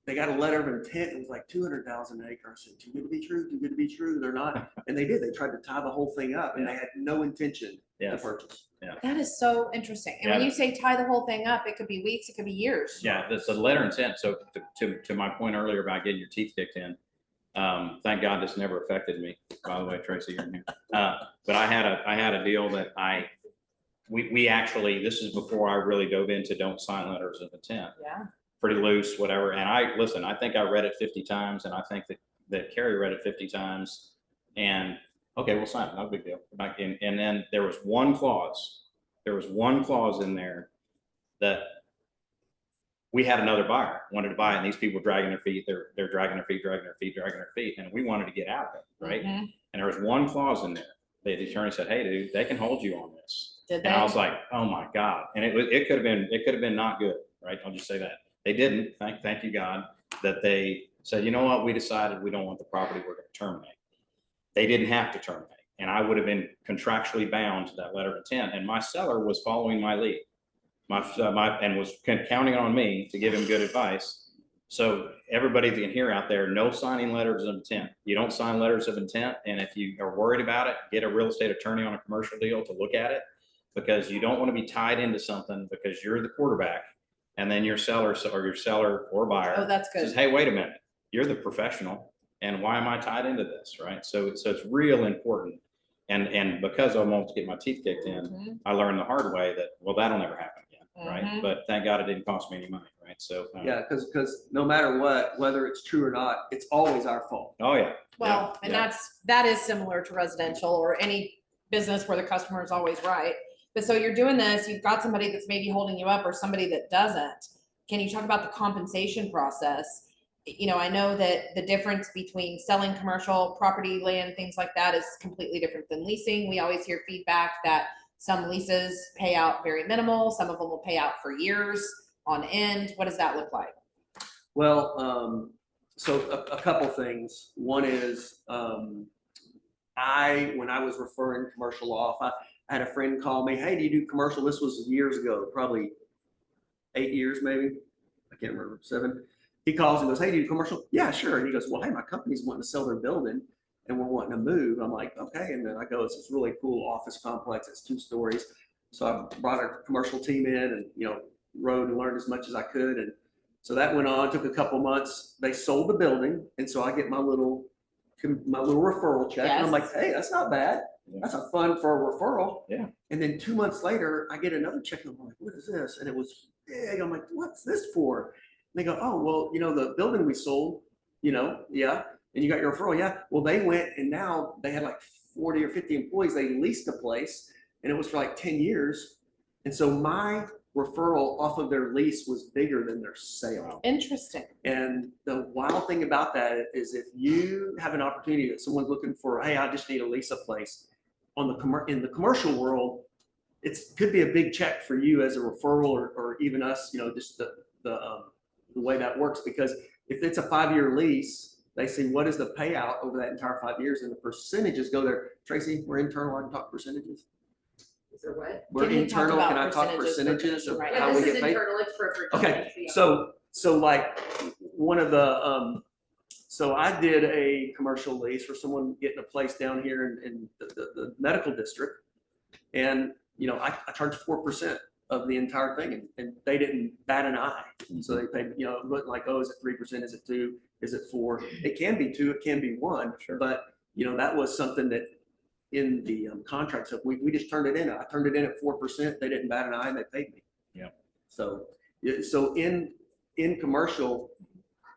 they got a letter of intent. It was like 200,000 an acre. I said, too good to be true, too good to be true. They're not. And they did. They tried to tie the whole thing up, and they had no intention to Yes. purchase. That is so interesting. And when Yeah. you say tie the whole thing up, it could be weeks, it could be years. Yeah, the letter of intent. So to my point earlier about getting your teeth kicked in, thank God this never affected me. By the way, Tracy, you're in here. But I had a deal that we actually, this is before I really dove into don't sign letters of intent. Yeah. Pretty loose, whatever. And I think I read it 50 times, and I think that Carrie read it 50 times. And Okay, we'll sign it, no big deal. And then there was one clause in there that we had another buyer wanted to buy it, and these people were dragging their feet, they're dragging their feet, and we wanted to get out of it, right? Mhm. And there was one clause in there. The attorney said, hey, dude, they can hold you on this. Did And I they? was like, oh my God. And it could have been not good, right? I'll just say that. They didn't, thank you God, that they said, you know what, we decided we don't want the property, we're gonna terminate. They didn't have to terminate. And I would have been contractually bound to that letter of intent. And my seller was following my lead. And was counting on me to give him good advice. So everybody that can hear out there, no signing letters of intent. You don't sign letters of intent. And if you are worried about it, get a real estate attorney on a commercial deal to look at it, because you don't want to be tied into something because you're the quarterback and then your seller or buyer Oh, that's says, good. hey, wait a minute, you're the professional. And why am I tied into this, right? So it's real important. And because I won't get my teeth kicked in, Mhm. I learned the hard way that, well, that'll never happen again, right? Mhm. But thank God it didn't cost me any money, right? So. Yeah, because no matter what, whether it's true or not, it's always our fault. Oh, yeah. Well, and yeah. that is similar to residential or any business where the customer is always right. But so you're doing this, you've got somebody that's maybe holding you up or somebody that doesn't. Can you talk about the compensation process? You know, I know that the difference between selling commercial property, land, things like that is completely different than leasing. We always hear feedback that some leases pay out very minimal, some of them will pay out for years on end. What does that look like? Well, so a couple things. One is, when I was referring commercial off, I had a friend call me, hey, do you do commercial? This was years ago, probably 8 years, maybe. I can't remember, 7. He calls and goes, hey, do you do commercial? Yeah, sure. And he goes, well, hey, my company's wanting to sell their building and we're wanting to move. I'm like, okay. And then I go, it's this really cool office complex. It's 2 stories. So I brought a commercial team in and, rode and learned as much as I could. And so that went on, took a couple months. They sold the building. And so I get my little referral check. And I'm like, hey, that's not bad. That's a fun for a referral. Yeah. And then 2 months later, I get another check. And I'm like, what is this? And it was big. I'm like, what's this for? And they go, oh, well, the building we sold, yeah. And you got your referral. Yeah. Well, they went and now they had like 40 or 50 employees. They leased a place and it was for like 10 years. And so my referral off of their lease was bigger than their sale. Interesting. And the wild thing about that is if you have an opportunity that someone's looking for, hey, I just need to lease a place in the commercial world, it could be a big check for you as a referral or even us, just the way that works. Because if it's a 5-year lease, they say, what is the payout over that entire 5 years? And the percentages go there. Tracy, we're internal. I can talk percentages. Is there what? We're Can you talk internal. about Can I talk percentages for percentages of right Yeah, how this we is get paid? internal, it's for. Okay, so like one of the, so I did a commercial lease for someone getting a place down here in the medical district. And, I charged 4% of the entire thing and they didn't bat an eye. So they paid, it wasn't like, oh, is it 3%? Is it 2? Is it 4? It can be 2, it can be 1. Sure. But, that was something that in the contract, so we just turned it in. I turned it in at 4%. They didn't bat an eye and they paid me. Yeah. So in commercial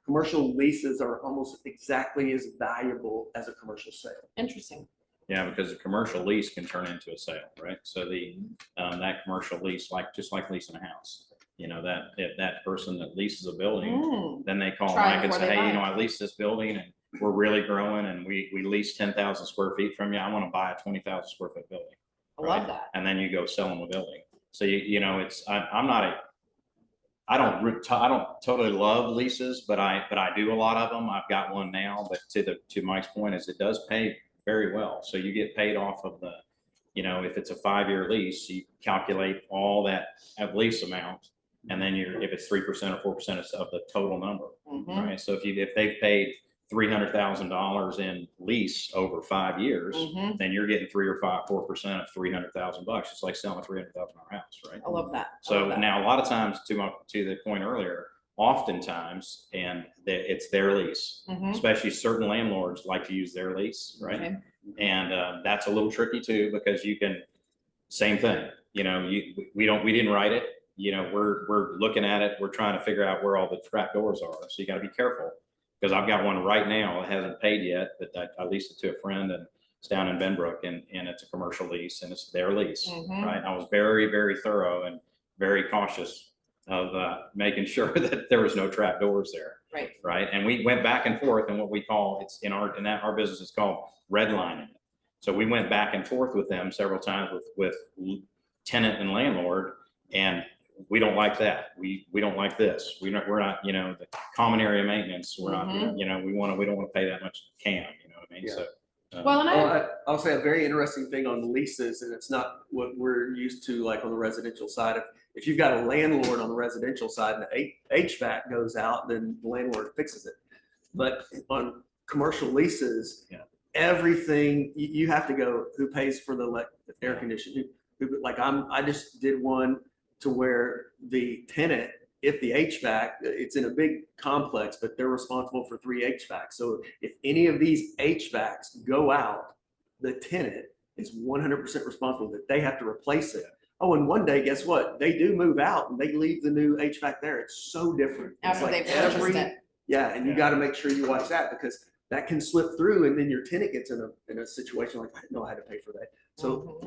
leases are almost exactly as valuable as a commercial sale. Interesting. Yeah, because a commercial lease can turn into a sale, right? So that commercial lease, just like leasing a house, that if that person that leases a building, then they call Try Mike and before say, they hey, buy. I leased this building and we're really growing and we lease 10,000 square feet from you. I want to buy a 20,000 square foot building. I love that. And then you go sell them a building. So I don't totally love leases, but I do a lot of them. I've got one now, but to Mike's point is it does pay very well. So you get paid off of the, if it's a 5-year lease, you calculate all that lease amount. And then if it's 3% or 4% of the total number, Mhm. right? So if they've paid $300,000 in lease over 5 years, Mhm. then you're getting 3 or 4% of $300,000. It's like selling a $300,000 house, right? I love that. I So love that. now a lot of times, to the point earlier, oftentimes, it's their lease, Mhm. especially certain landlords like to use their lease, right? Okay. And that's a little tricky too, because same thing, we didn't write it, we're looking at it, we're trying to figure out where all the trap doors are. So you got to be careful, because I've got one right now that hasn't paid yet, but I leased it to a friend, and It's down in Benbrook, and it's a commercial lease, and it's their lease, Mhm. right? I was very, very thorough and very cautious of making sure that there was no trap doors there. Right. Right. And we went back and forth in what we call, it's in our business, it's called redlining. So we went back and forth with them several times with tenant and landlord, and we don't like that. We don't like this. We're not, the common area maintenance. We're not, we don't want to pay that much CAM, you know what I mean? Yeah. So. Well, and I'll say a very interesting thing on leases, and it's not what we're used to like on the residential side. If you've got a landlord on the residential side and the HVAC goes out, then the landlord fixes it. But on commercial leases, everything you have to go, who pays for the air conditioning? I just did one to where the tenant, if the HVAC, it's in a big complex, but they're responsible for 3 HVACs. So if any of these HVACs go out, the tenant is 100% responsible that they have to replace it. Oh, and one day, guess what? They do move out and they leave the new HVAC there. It's so different. It's after they purchased it. Yeah, and you got to make sure you watch that, because that can slip through, and then your tenant gets in a situation like, I didn't know I had to pay for that. So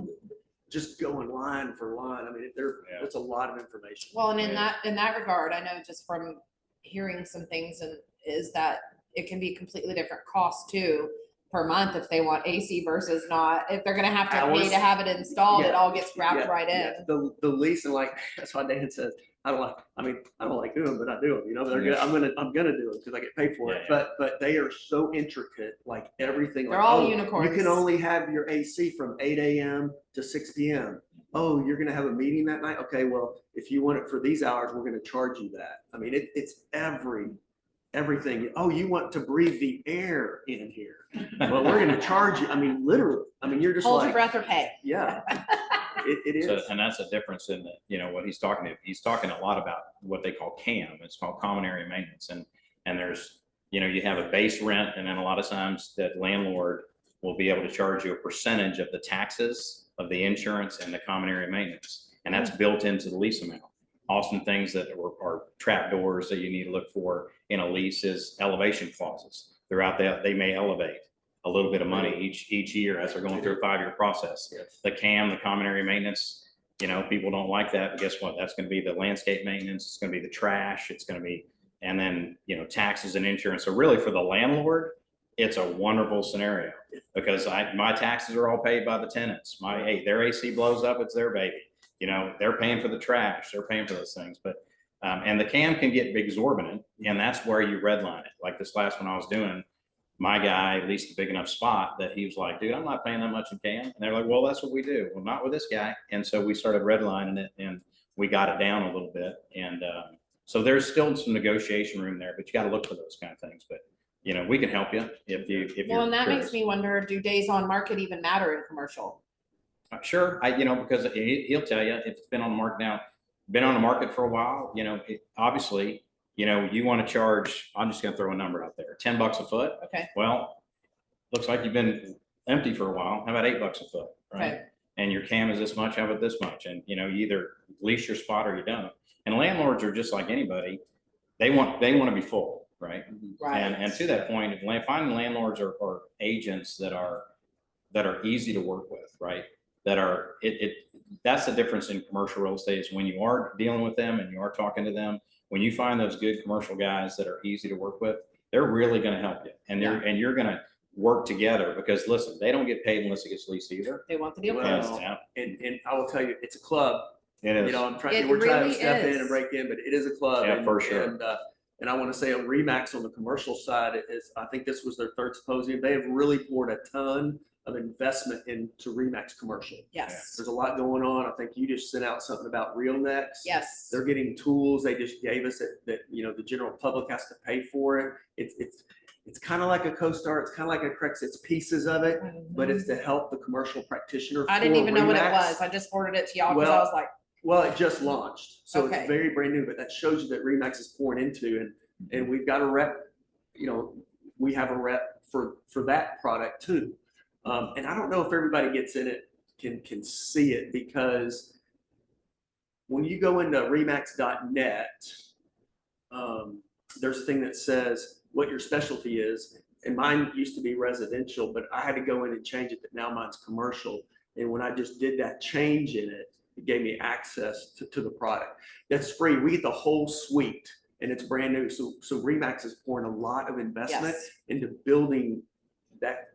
just going line for line. I mean, it's a lot of information. Well, and in that regard, I know just from hearing some things is that it can be completely different cost too per month if they want AC versus not. If they're gonna have to pay to have it installed, it all gets wrapped right in. The lease, and that's why Dan says, I don't like doing them, but I do them, they're good. I'm gonna do them because I get paid for it. But they are so intricate, like everything. They're all unicorns. You can only have your AC from 8 a.m. to 6 p.m. Oh, you're gonna have a meeting that night? Okay, well, if you want it for these hours, we're gonna charge you that. I mean, it's everything. Oh, you want to breathe the air in here? Well, we're gonna charge you. I mean, literally. I mean, you're just Hold your breath or pay. Yeah. It is. So, and that's a difference in what he's talking to. He's talking a lot about what they call CAM. It's called common area maintenance. And there's, you have a base rent, and then a lot of times that landlord will be able to charge you a percentage of the taxes of the insurance and the common area maintenance. And that's built into the lease amount. Awesome things that are trap doors that you need to look for in a lease is elevation clauses. Throughout that, they may elevate a little bit of money each year as they're going through a 5-year process. The CAM, the common area maintenance, people don't like that, but guess what? That's going to be the landscape maintenance. It's going to be the trash. It's going to be, and then, taxes and insurance. So really for the landlord, it's a wonderful scenario because my taxes are all paid by the tenants. Their AC blows up, it's their baby. They're paying for the trash. They're paying for those things, but, and the CAM can get exorbitant, and that's where you redline it. Like this last one I was doing, my guy leased a big enough spot that he was like, dude, I'm not paying that much in CAM. And they're like, well, that's what we do. Well, not with this guy. And so we started redlining it, and we got it down a little bit. And so there's still some negotiation room there, but you got to look for those kind of things. But, we can help you if Well, and that curious. makes me wonder, do days on market even matter in commercial? Sure. Because he'll tell you if it's been on the market now, been on the market for a while, obviously, you want to charge, I'm just going to throw a number out there, $10 a foot. Okay. Well, looks like you've been empty for a while. How about $8 a foot? Right. Okay. And your CAM is this much, how about this much? And, you either lease your spot or you don't. And landlords are just like anybody. They want to be full. Right. Right. And to that point, finding landlords or agents that are easy to work with, right? That's the difference in commercial real estate is when you are dealing with them and you are talking to them, when you find those good commercial guys that are easy to work with, they're really going to help you. And you're going to work together because listen, they don't get paid unless it gets leased either. They want the deal. And I will tell you, it's a club. It is. We're trying really to step in is. and break in, but it is a club. Yeah, for sure. And I want to say on Remax on the commercial side, I think this was their 3rd symposium. They have really poured a ton of investment into Remax commercial. Yes. There's a lot going on. I think you just sent out something about RealNex. Yes. They're getting tools they just gave us that the general public has to pay for it. It's kind of like a CoStar. It's kind of like a Crex. It's pieces of it, but it's to help the commercial practitioner. I didn't even know what it Remax. was. I just forwarded it to y'all because I was like, Well, it just launched, so Okay. it's very brand new, but that shows you that Remax is pouring into, and we've got a rep, we have a rep for that product too. And I don't know if everybody gets in it, can see it, because when you go into remax.net, there's a thing that says what your specialty is, and mine used to be residential, but I had to go in and change it, that now mine's commercial. And when I just did that change in it, it gave me access to the product. That's free. We get the whole suite and it's brand new. So Remax is pouring a lot of investment Yes. into building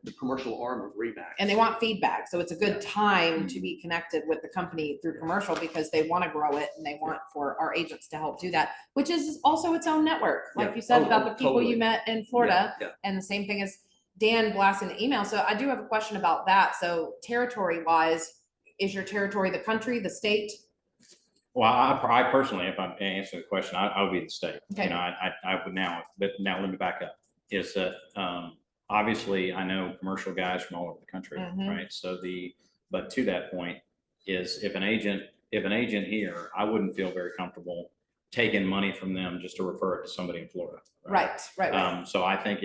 the commercial arm of Remax. And they want feedback. So it's a good time to be connected with the company through commercial because they want to grow it and they want for our agents to help do that, which is also its own network. Like Yeah. you said Oh, about the people totally. you met in Florida. Yeah. And the same thing as Dan blasting the email. So I do have a question about that. So territory wise, is your territory the country, the state? Well, I personally, if I'm answering the question, I would be the state. Okay. You know, I would now, but now let me back up. Is that, obviously I know commercial guys from all over the country, Mhm. right? So but to that point is if an agent here, I wouldn't feel very comfortable taking money from them just to refer it to somebody in Florida. Right. So I think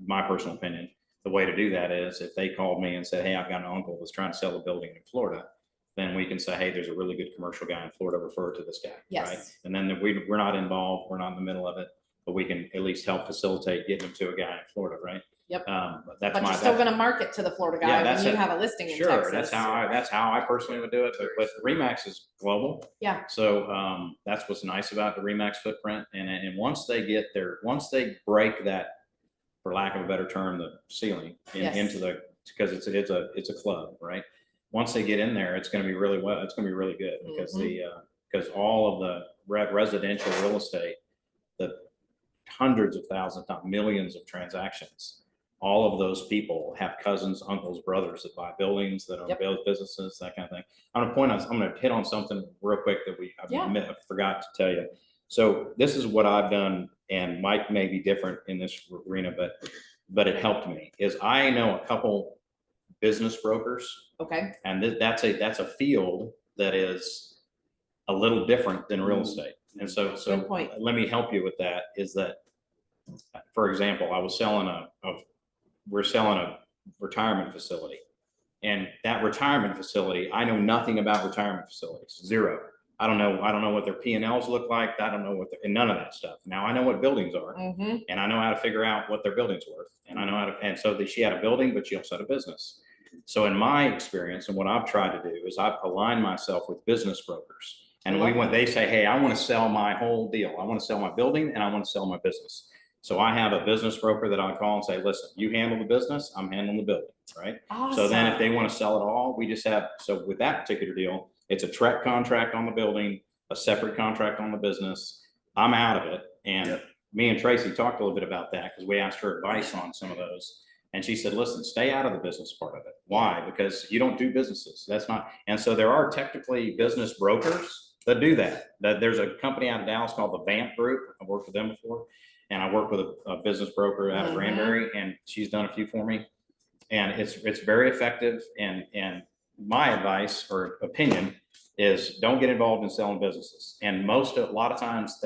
my personal opinion, the way to do that is if they called me and said, hey, I've got an uncle that's trying to sell a building in Florida, then we can say, hey, there's a really good commercial guy in Florida, refer it to this guy. Yes. Right? And then we're not involved, we're not in the middle of it, but we can at least help facilitate getting them to a guy in Florida, right? Yep. But that's But my, you're still that's- gonna market to the Florida Yeah, guy that's when you it. have a listing in Sure, Texas. that's how I personally would do it, but Remax is global. Yeah. So that's what's nice about the Remax footprint, and once they break that, for lack of a better term, the ceiling Yes. into because it's a club, right? Once they get in there, it's going to be really good because because all of the residential real estate, the hundreds of thousands, not millions of transactions, all of those people have cousins, uncles, brothers that buy buildings, that own businesses, that kind of thing. I'm going to hit on something real quick that I forgot to tell you. So this is what I've done, and Mike may be different in this arena, but it helped me, is I know a couple business brokers, Okay. and that's a field that is a little different than real estate. And so Good point. let me help you with that, is that, for example, we're selling a retirement facility, and that retirement facility, I know nothing about retirement facilities, zero. I don't know what their P&Ls look like. I don't know and none of that stuff. Now I know what buildings are, Mm-hmm. and I know how to figure out what their building's worth, and I know how to, and so she had a building, but she also had a business. So in my experience, and what I've tried to do is I've aligned myself with business brokers, and they say, hey, I want to sell my whole deal. I want to sell my building and I want to sell my business. So I have a business broker that I call and say, listen, you handle the business, I'm handling the building, right? Awesome. So then if they want to sell it all, so with that particular deal, it's a TREC contract on the building, a separate contract on the business. I'm out of it. And me and Tracy talked a little bit about that because we asked her advice on some of those. And she said, listen, stay out of the business part of it. Why? Because you don't do businesses. That's not. And so there are technically business brokers that do that. There's a company out of Dallas called the Vamp Group. I've worked with them before. And I work with a business broker out of Granbury, and she's done a few for me. And it's very effective. And my advice or opinion is don't get involved in selling businesses. And a lot of times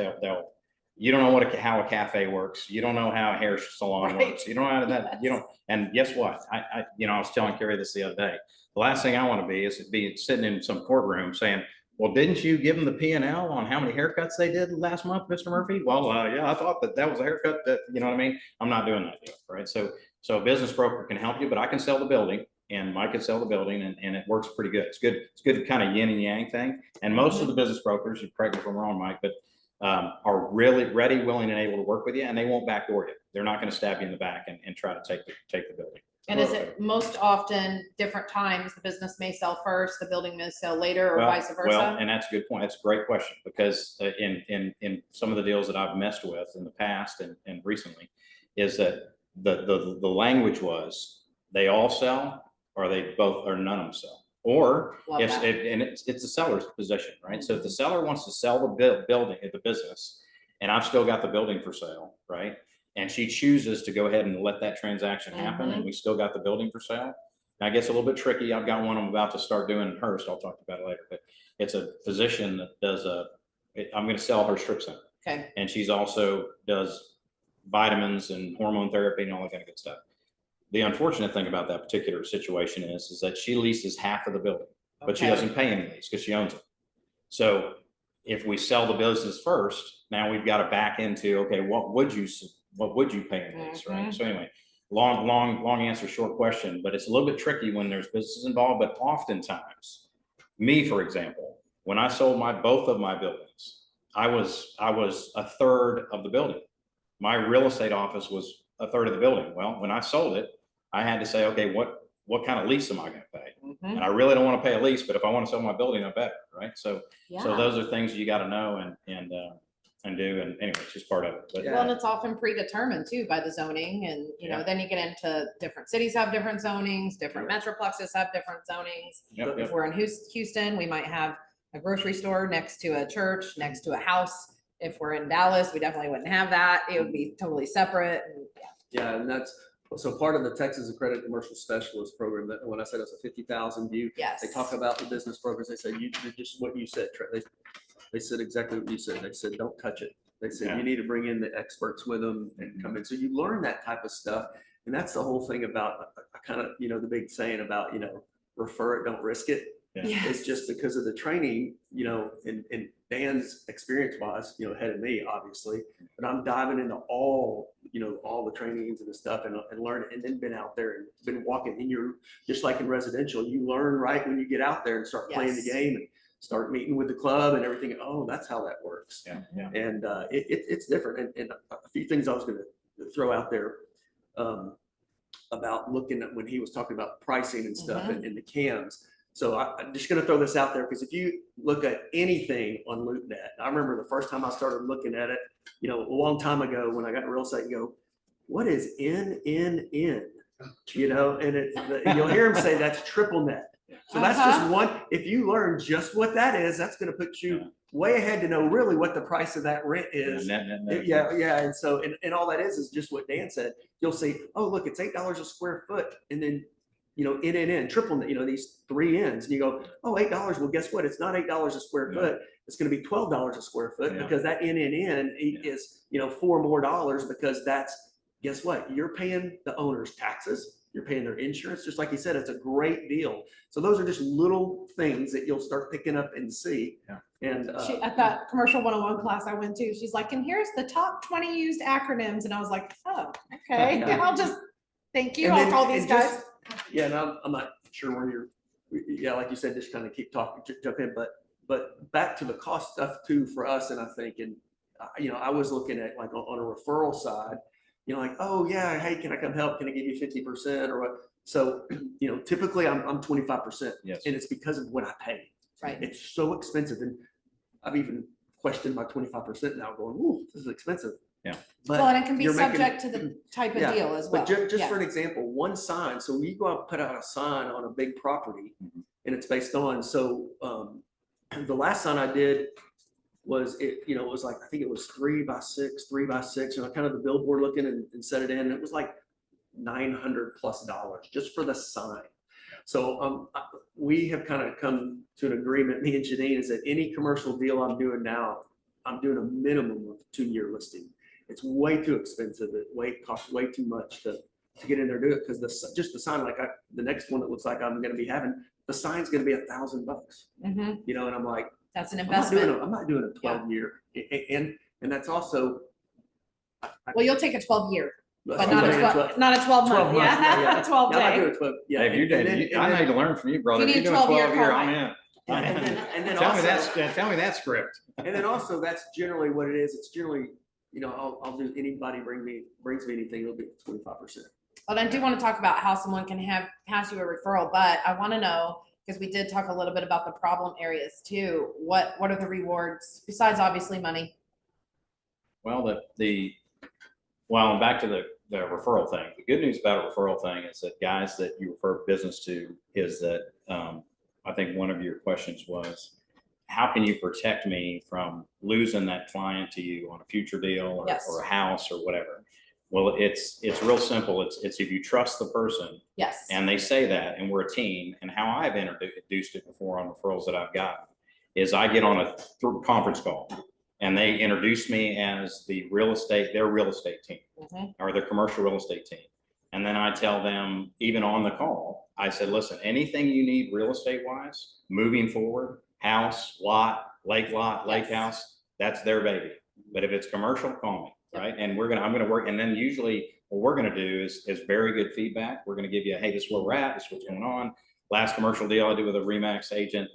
you don't know how a cafe works. You don't know how a hair salon works. You don't know how that, you don't. And guess what? I was telling Carrie this the other day. The last thing I want to be is sitting in some courtroom saying, well, didn't you give them the P&L on how many haircuts they did last month, Mr. Murphy? Well, yeah, I thought that was a haircut that, you know what I mean? I'm not doing that deal, right? So a business broker can help you, but I can sell the building, and Mike can sell the building, and it works pretty good. It's good kind of yin and yang thing. And most of the business brokers, you correct me if I'm wrong, Mike, but are really ready, willing, and able to work with you, and they won't backdoor you. They're not going to stab you in the back and try to take the building. And is it most often different times the business may sell first, the building may sell later, or vice versa? Well, and that's a good point. That's a great question, because in some of the deals that I've messed with in the past and recently, is that the language was they all sell, or they both, or none of them sell. Or it's the seller's position, right? So if the seller wants to sell the building, the business, and I've still got the building for sale, right? And she chooses to go ahead and let that transaction happen, and we still got the building for sale. Now, it gets a little bit tricky. I've got one I'm about to start doing in Hearst. I'll talk about it later, but it's a physician that does I'm going to sell her strip center. Okay. And she's also does vitamins and hormone therapy and all that kind of good stuff. The unfortunate thing about that particular situation is that she leases half of the building, but she doesn't pay any lease because she owns it. So if we sell the business first, now we've got to back into, okay, what would you what would you pay in lease, right? So anyway, long answer, short question, but it's a little bit tricky when there's businesses involved, but oftentimes, me, for example, when I sold both of my buildings, I was a third of the building. My real estate office was a third of the building. Well, when I sold it, I had to say, okay, what kind of lease am I going to pay? And I really don't want to pay a lease, but if I want to sell my building, I better, right? So those are things you got to know and do. And anyway, it's just part of it. But Well, and it's often predetermined too by the zoning and, you know, then you get into different cities have different zonings, different metroplexes have different zonings. If we're in Houston, we might have a grocery store next to a church, next to a house. If we're in Dallas, we definitely wouldn't have that. It would be totally separate. And Yeah, and that's, so part of the Texas Accredited Commercial Specialist Program, that when I said it's a 50,000 view, yes. they talk about the business programs. They said, you just what you said, Trey. They said exactly what you said. They said, don't touch it. They said, you need to bring in the experts with them and come in. So you learn that type of stuff. And that's the whole thing about kind of, you know, the big saying about, you know, refer it, don't risk it. Yes. It's just because of the training, you know, and Dan's experience wise, you know, ahead of me, obviously, but I'm diving into all, you know, all the trainings and the stuff and learn, and then been out there and been walking in your, just like in residential, you learn right when you get out there and start playing the game and start meeting with the club and everything. Oh, that's how that works. Yeah. Yeah. And it's different. And a few things I was going to throw out there about looking at when he was talking about pricing and stuff in the CAMs. So I'm just going to throw this out there because if you look at anything on LoopNet, I remember the first time I started looking at it, you know, a long time ago when I got in real estate and go, what is NNN? You know, and you'll hear him say that's triple net. So that's just one. If you learn just what that is, that's going to put you way ahead to know really what the price of that rent is. Yeah. And so, and all that is just what Dan said. You'll see, oh, look, it's $8 a square foot. And then, you know, NNN, triple net, you know, these 3 N's. And you go, oh, $8. Well, guess what? It's not $8 a square foot. It's going to be $12 a square foot because that NNN is, you know, $4 more because that's, guess what? You're paying the owner's taxes. You're paying their insurance. Just like you said, it's a great deal. So those are just little things that you'll start picking up and see. And at that commercial 101 class I went to, she's like, and here's the top 20 used acronyms. And I was like, oh, okay. I'll just, thank you. I'll call these guys. Yeah, and I'm not sure where you're, like you said, just kind of keep talking, jump in, but back to the cost stuff too for us. And I think, and you know, I was looking at like on a referral side, you know, like, oh yeah, hey, can I come help? Can I give you 50% or what? So, you know, typically I'm 25%. Yes. And it's because of what I pay. Right. It's so expensive. And I've even questioned my 25% now going, ooh, this is expensive. Yeah. But Well, and it can be you're making- subject to the type of deal as well. But just for an example, one sign, so you go out and put out a sign on a big property and it's based on, so the last sign I did was it, you know, it was like, I think it was 3 by 6, you know, kind of the billboard looking and set it in. And it was like $900+ just for the sign. So we have kind of come to an agreement, me and Janine, is that any commercial deal I'm doing now, I'm doing a minimum of 2-year listing. It's way too expensive. It costs way too much to get in there and do it because just the sign, like the next one that looks like I'm going to be having, the sign's going to be $1,000. You know, and I'm like, that's an investment. I'm not doing a 12-year, and that's also. Well, you'll take a 12-year, but I'm not doing a 12 month. Yeah, 12 Yeah, I'm not day. doing 12. Yeah, Hey, if you're doing, I need to learn from you, brother. You If need you're doing 12-year 12-year, call I'm in. and then Tell me also, tell me that script. and then also that's generally what it is. It's generally, you know, I'll do anybody brings me anything, it'll be 25%. Well, I do want to talk about how someone can pass you a referral, but I want to know, because we did talk a little bit about the problem areas too. What are the rewards besides obviously money? Well, back to the referral thing. The good news about a referral thing is that guys that you refer business to is that I think one of your questions was, how can you protect me from losing that client to you on a future deal or a house or whatever? Well, it's real simple. It's if you trust the person. Yes. And they say that, and we're a team. And how I've introduced it before on referrals that I've gotten is I get on a conference call and they introduce me as their real estate team or their commercial real estate team. And then I tell them, even on the call, I said, listen, anything you need real estate wise, moving forward, house, lot, lake house, that's their baby. But if it's commercial, call me. right? And I'm gonna work, and then usually what we're gonna do is very good feedback. We're gonna give you, hey, this is where we're at, this is what's going on. Last commercial deal I did with a Remax agent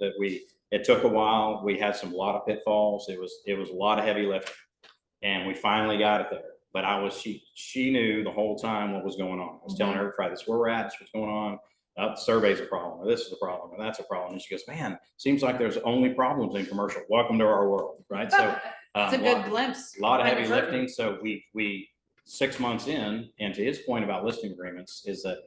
it took a while. We had a lot of pitfalls. It was a lot of heavy lifting, and we finally got it there. But she knew the whole time what was going on. I was telling her, Friday, this is where we're at, this is what's going on. The survey's a problem, or this is a problem, or that's a problem. And she goes, man, seems like there's only problems in commercial. Welcome to our world, right? So It's a good glimpse. a lot of behind heavy the curtain. lifting. So we 6 months in, and to his point about listing agreements, is that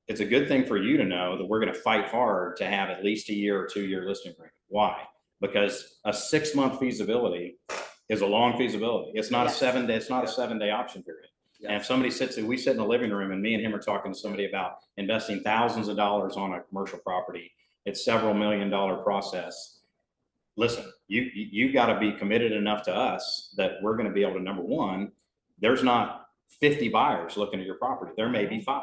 it's a good thing for you to know that we're going to fight hard to have at least a year or 2 year listing agreement. Why? Because a 6 month feasibility is a long feasibility. It's not Yes. a 7 day. It's not a 7 day option period. And if somebody we sit in the living room, and me and him are talking to somebody about investing thousands of dollars on a commercial property, it's several $1 million process. Listen, you got to be committed enough to us that we're going to be able to, number one, there's not 50 buyers looking at your property. There may be 5,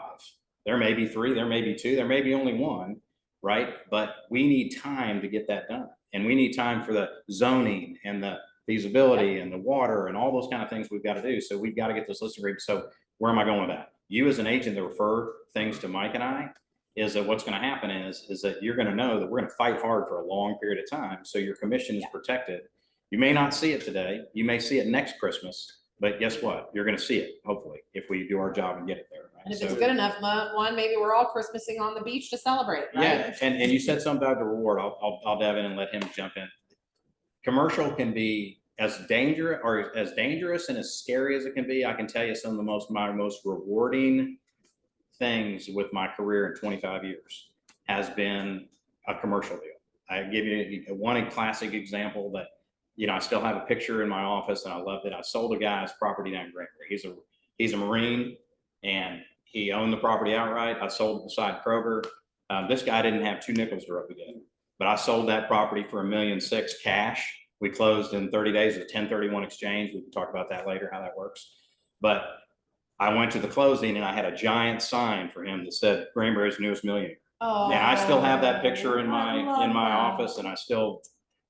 there may be 3, there may be 2, there may be only 1, right? But we need time to get that done. And we need time for the zoning and the feasibility and the water and all those kind of things we've got to do. So we've got to get this listing agreement. So where am I going with that? You as an agent that refer things to Mike and I, is that what's going to happen is that you're going to know that we're going to fight hard for a long period of time. So your commission is protected. You may not see it today. You may see it next Christmas, but guess what? You're going to see it, hopefully, if we do our job and get it there. Right? And if it's good enough, one, maybe we're all Christmasing on the beach to celebrate, right? Yeah, and you said something about the reward. I'll dive in and let him jump in. Commercial can be as dangerous and as scary as it can be. I can tell you some of my most rewarding things with my career in 25 years has been a commercial deal. I give you one classic example that, I still have a picture in my office, and I loved it. I sold a guy's property down in Granbury. He's a Marine, and he owned the property outright. I sold it beside Kroger. This guy didn't have 2 nickels to rub together, but I sold that property for $1.6 million cash. We closed in 30 days with a 1031 exchange. We can talk about that later, how that works. But I went to the closing, and I had a giant sign for him that said Granbury's newest millionaire. Oh, And I still have that picture in I my love that. office, and I still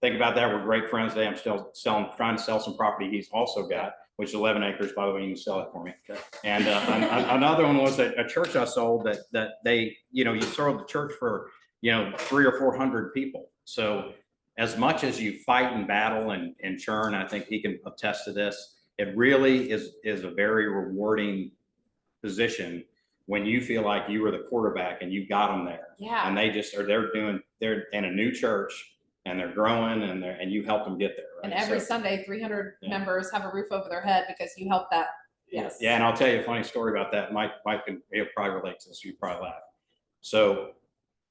think about that. We're great friends today. I'm still trying to sell some property he's also got, which is 11 acres, by the way. You can sell it for me. Okay. And another one was a church I sold that they, you sold the church for, 300 or 400 people. So as much as you fight and battle and churn, I think he can attest to this. It really is a very rewarding position when you feel like you were the quarterback and you got them there. Yeah. And they're in a new church, and they're growing, and you help them get there. Right? And every So- Sunday, 300 Yeah. members have a roof over their head because you helped that. Yes. Yeah, and I'll tell you a funny story about that. Mike he'll probably relate to this. You probably laugh. So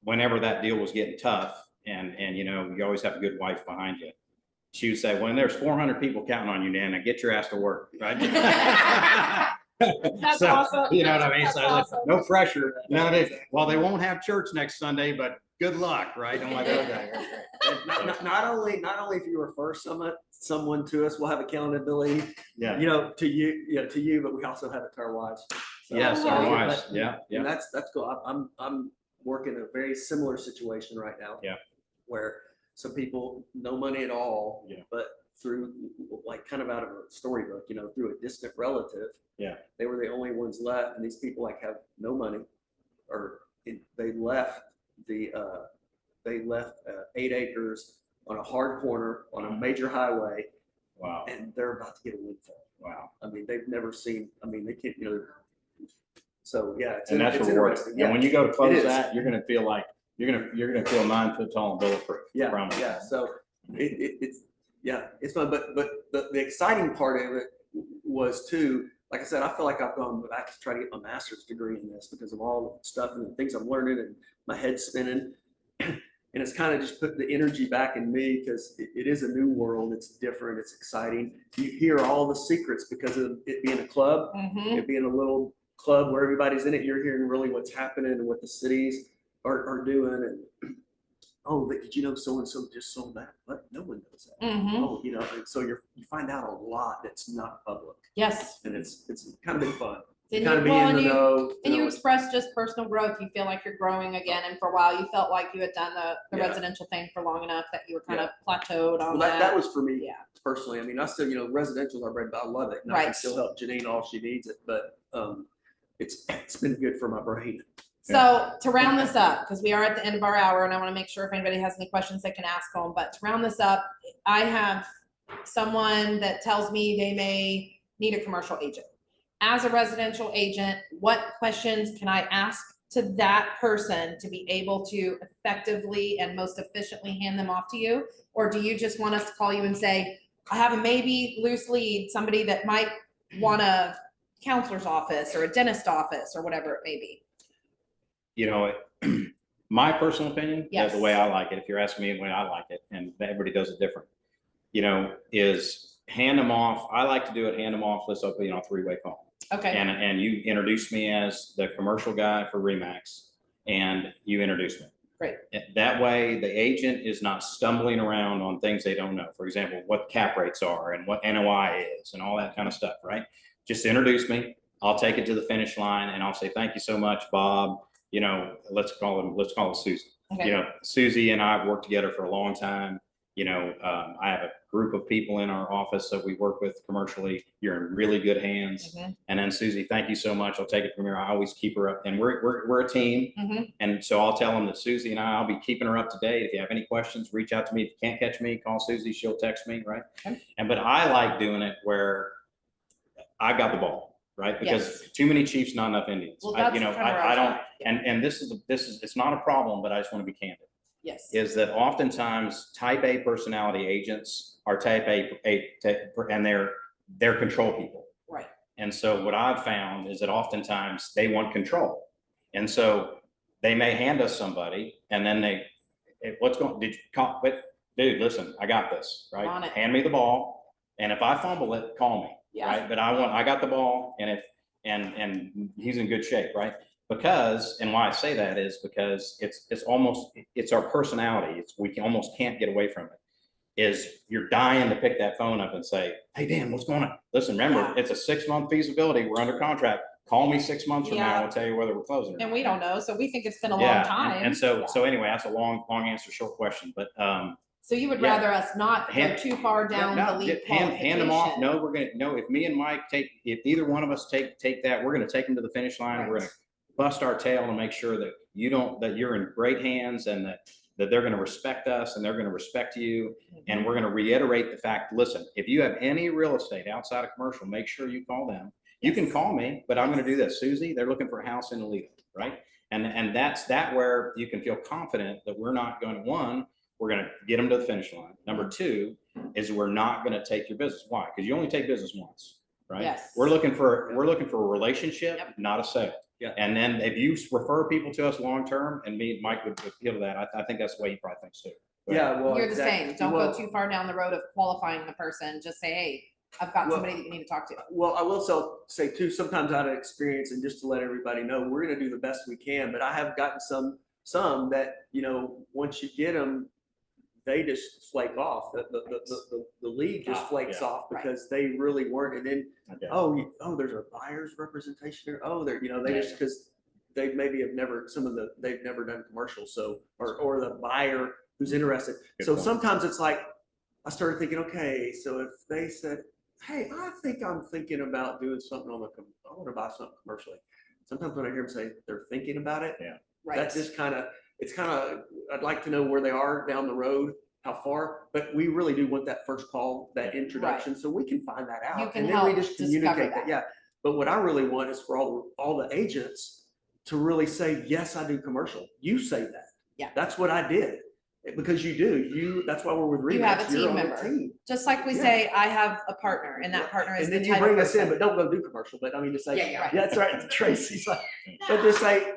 whenever that deal was getting tough, and you always have a good wife behind you, she would say, when there's 400 people counting on you, Dan, now get your ass to work, right? That's So, awesome. You know what I mean? That's So I was like, awesome. no pressure. They won't have church next Sunday, but good luck, right? I'm like, okay. And not only if you refer someone to us, we'll have accountability, Yeah. to you, but we also have it to our wives. So- Yes, our our But- wives. Yeah, And yeah. that's cool. I'm working a very similar situation right now. Yeah. Where some people, no money at all. Yeah. But through, like, kind of out of a storybook, through a distant relative. Yeah. They were the only ones left, and these people have no money, or they left 8 acres on a hard corner on a major highway, Wow. and they're about to get a windfall. Wow. I mean, they've never seen, they can't, so yeah. And that's it's rewarding. interesting. And when you go to close is. that, you're gonna feel like you're gonna feel 9 foot tall and bulletproof. I Yeah, promise. yeah. So it's fun, but the exciting part of it was too, like I said, I feel like I've gone back to try to get my master's degree in this because of all the stuff and the things I'm learning, and my head's spinning. And it's kind of just put the energy back in me because it is a new world. It's different. It's exciting. You hear all the secrets because of it being a club, Mhm. it being a little club where everybody's in it. You're hearing really what's happening and what the cities are doing. And oh, did you know so-and-so just sold that? What? No one knows that. Mhm. Oh, and so you find out a lot that's not public, Yes. and it's kind of been fun. Didn't kind of you- be well, in the and you- know. And you know, expressed just personal growth. You feel like you're growing again. And for a while, you felt like you had done the Yeah. residential thing for long enough that you were kind of plateaued on Well, that that. was for me Yeah. personally. I mean, I still, residential, I read, I love it. And I can Right. still help Janine all she needs it, but it's been good for my brain. So to round this up, because we are at the end of our hour and I want to make sure if anybody has any questions, they can ask them. But to round this up, I have someone that tells me they may need a commercial agent. As a residential agent, what questions can I ask to that person to be able to effectively and most efficiently hand them off to you? Or do you just want us to call you and say, I have a maybe loose lead, somebody that might want a counselor's office or a dentist office or whatever it may be? You know, my personal opinion, Yes. the way I like it, if you're asking me the way I like it, and everybody does it different, is hand them off. I like to do it, hand them off, let's open, three-way call. Okay, And you introduce me as the commercial guy for Remax, and you introduce me. Great. That way, the agent is not stumbling around on things they don't know. For example, what cap rates are and what NOI is and all that kind of stuff, right? Just introduce me. I'll take it to the finish line and I'll say, thank you so much, Bob. Let's call it Susie. okay, Susie and I have worked together for a long time. I have a group of people in our office that we work with commercially. You're in really good hands. Mhm. And then Susie, thank you so much. I'll take it from here. I always keep her up, and we're a team. Mhm. And so I'll tell them that Susie and I'll be keeping her up to date. If you have any questions, reach out to me. If you can't catch me, call Susie. She'll text me, right? Okay. But I like doing it where I got the ball, right? Because Yes. too many Chiefs, not enough Indians. Well, I that's kind of where I was don't. going. And this is it's not a problem, but I just want to be candid. Yes. Is that oftentimes type A personality agents are type A and they're control people. Right. And so what I've found is that oftentimes they want control. And so they may hand us somebody and then what's going, did you call, but dude, listen, I got this, right? On it. Hand me the ball. And if I fumble it, call me, Yeah. right? But I got the ball and he's in good shape, right? And why I say that is because it's our personality. We almost can't get away from it. Is you're dying to pick that phone up and say, hey, Dan, what's going on? Listen, remember, Yeah. it's a 6-month feasibility. We're under contract. Call me 6 months from now. Yeah. I'll tell you whether we're closing. or And not. we don't know, so we think it's been a Yeah, long time. And so Yeah. anyway, that's a long answer, short question, but So you would yeah. rather us not go Hand- too far down the lead hand them off. qualification? No, if me and Mike if either one of us take that, we're going to take them to the finish line. We're Right. going to bust our tail and make sure that that you're in great hands and that they're going to respect us and they're going to respect you. And we're going to reiterate the fact, listen, if you have any real estate outside of commercial, make sure you call them. You can call me, but I'm going to do this. Susie, they're looking for a house in Alito, right? And that's where you can feel confident that we're not going to, we're going to get them to the finish line. Number two is we're not going to take your business. Why? Because you only take business once, right? Yes. We're looking for a relationship, Yep. not a sale. Yeah. And then if you refer people to us long-term, and me and Mike would appeal to that, I think that's the way he probably thinks too. Go ahead. Yeah, well, You're the exactly. same. Don't Well, go too far down the road of qualifying the person. Just say, hey, I've got Well- somebody that you need to talk to. Well, I will say too, sometimes out of experience and just to let everybody know, we're gonna do the best we can, but I have gotten some that, once you get them, they just flake off. The lead just flakes yeah. off Right. because they really weren't. And then, Okay. there's a buyer's representation here. Oh, they're, they just, because they maybe have never, they've never done commercials. So, or the buyer who's interested. Good So point. sometimes it's like, I started thinking, okay, so if they said, hey, I think I'm thinking about doing something I want to buy something commercially. Sometimes when I hear them say they're thinking about it, Right. that just I'd like to know where they are down the road, how far, but we really do want that first call, that introduction, so we can find that out. You can And then we help just discover communicate that. Yeah, but what I really want is for all the agents to really say, yes, I do commercial. You say that. Yeah. That's what I did. Because you do. That's why we're with You have Remax. a You're team on the member. team. Just like we Yeah. say, I have a partner and that partner is And the then you type of bring us in, person. but don't go do commercial. But I mean, to say, Yeah, yeah, that's right. Tracy's like, but just say,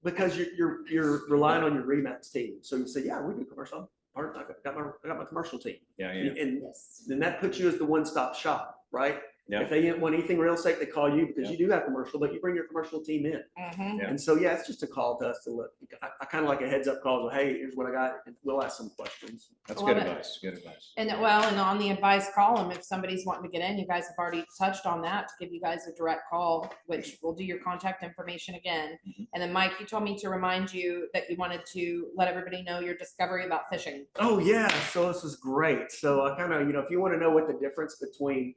because you're relying on your Remax team. So you say, yeah, we do commercial. I got my commercial team. Yeah. And Yes. then that puts you as the one-stop shop, right? Yeah. If they want anything real estate, they call you because you do have commercial, but you bring your commercial team in. Mhm. Yeah. And so, yeah, it's just a call to us to look. I kind of like a heads up call. Hey, here's what I got. And we'll ask some questions. That's Love good it. advice, good advice. And and on the advice column, if somebody's wanting to get in, you guys have already touched on that, to give you guys a direct call, which will do your contact information again. And then Mike, you told me to remind you that you wanted to let everybody know your discovery about fishing. Oh, yeah. So this is great. So I kind of, if you want to know what the difference between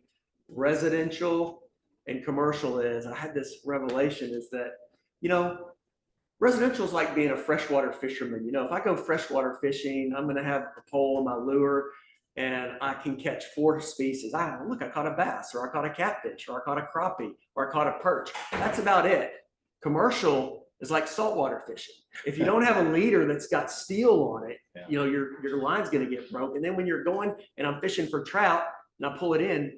residential and commercial is, I had this revelation is that, residential is like being a freshwater fisherman. If I go freshwater fishing, I'm going to have a pole in my lure and I can catch 4 species. Look, I caught a bass, or I caught a catfish, or I caught a crappie, or I caught a perch. That's about it. Commercial is like saltwater fishing. If you don't have a leader that's got steel on it, Yeah. your line's going to get broke. And then when you're going and I'm fishing for trout and I pull it in,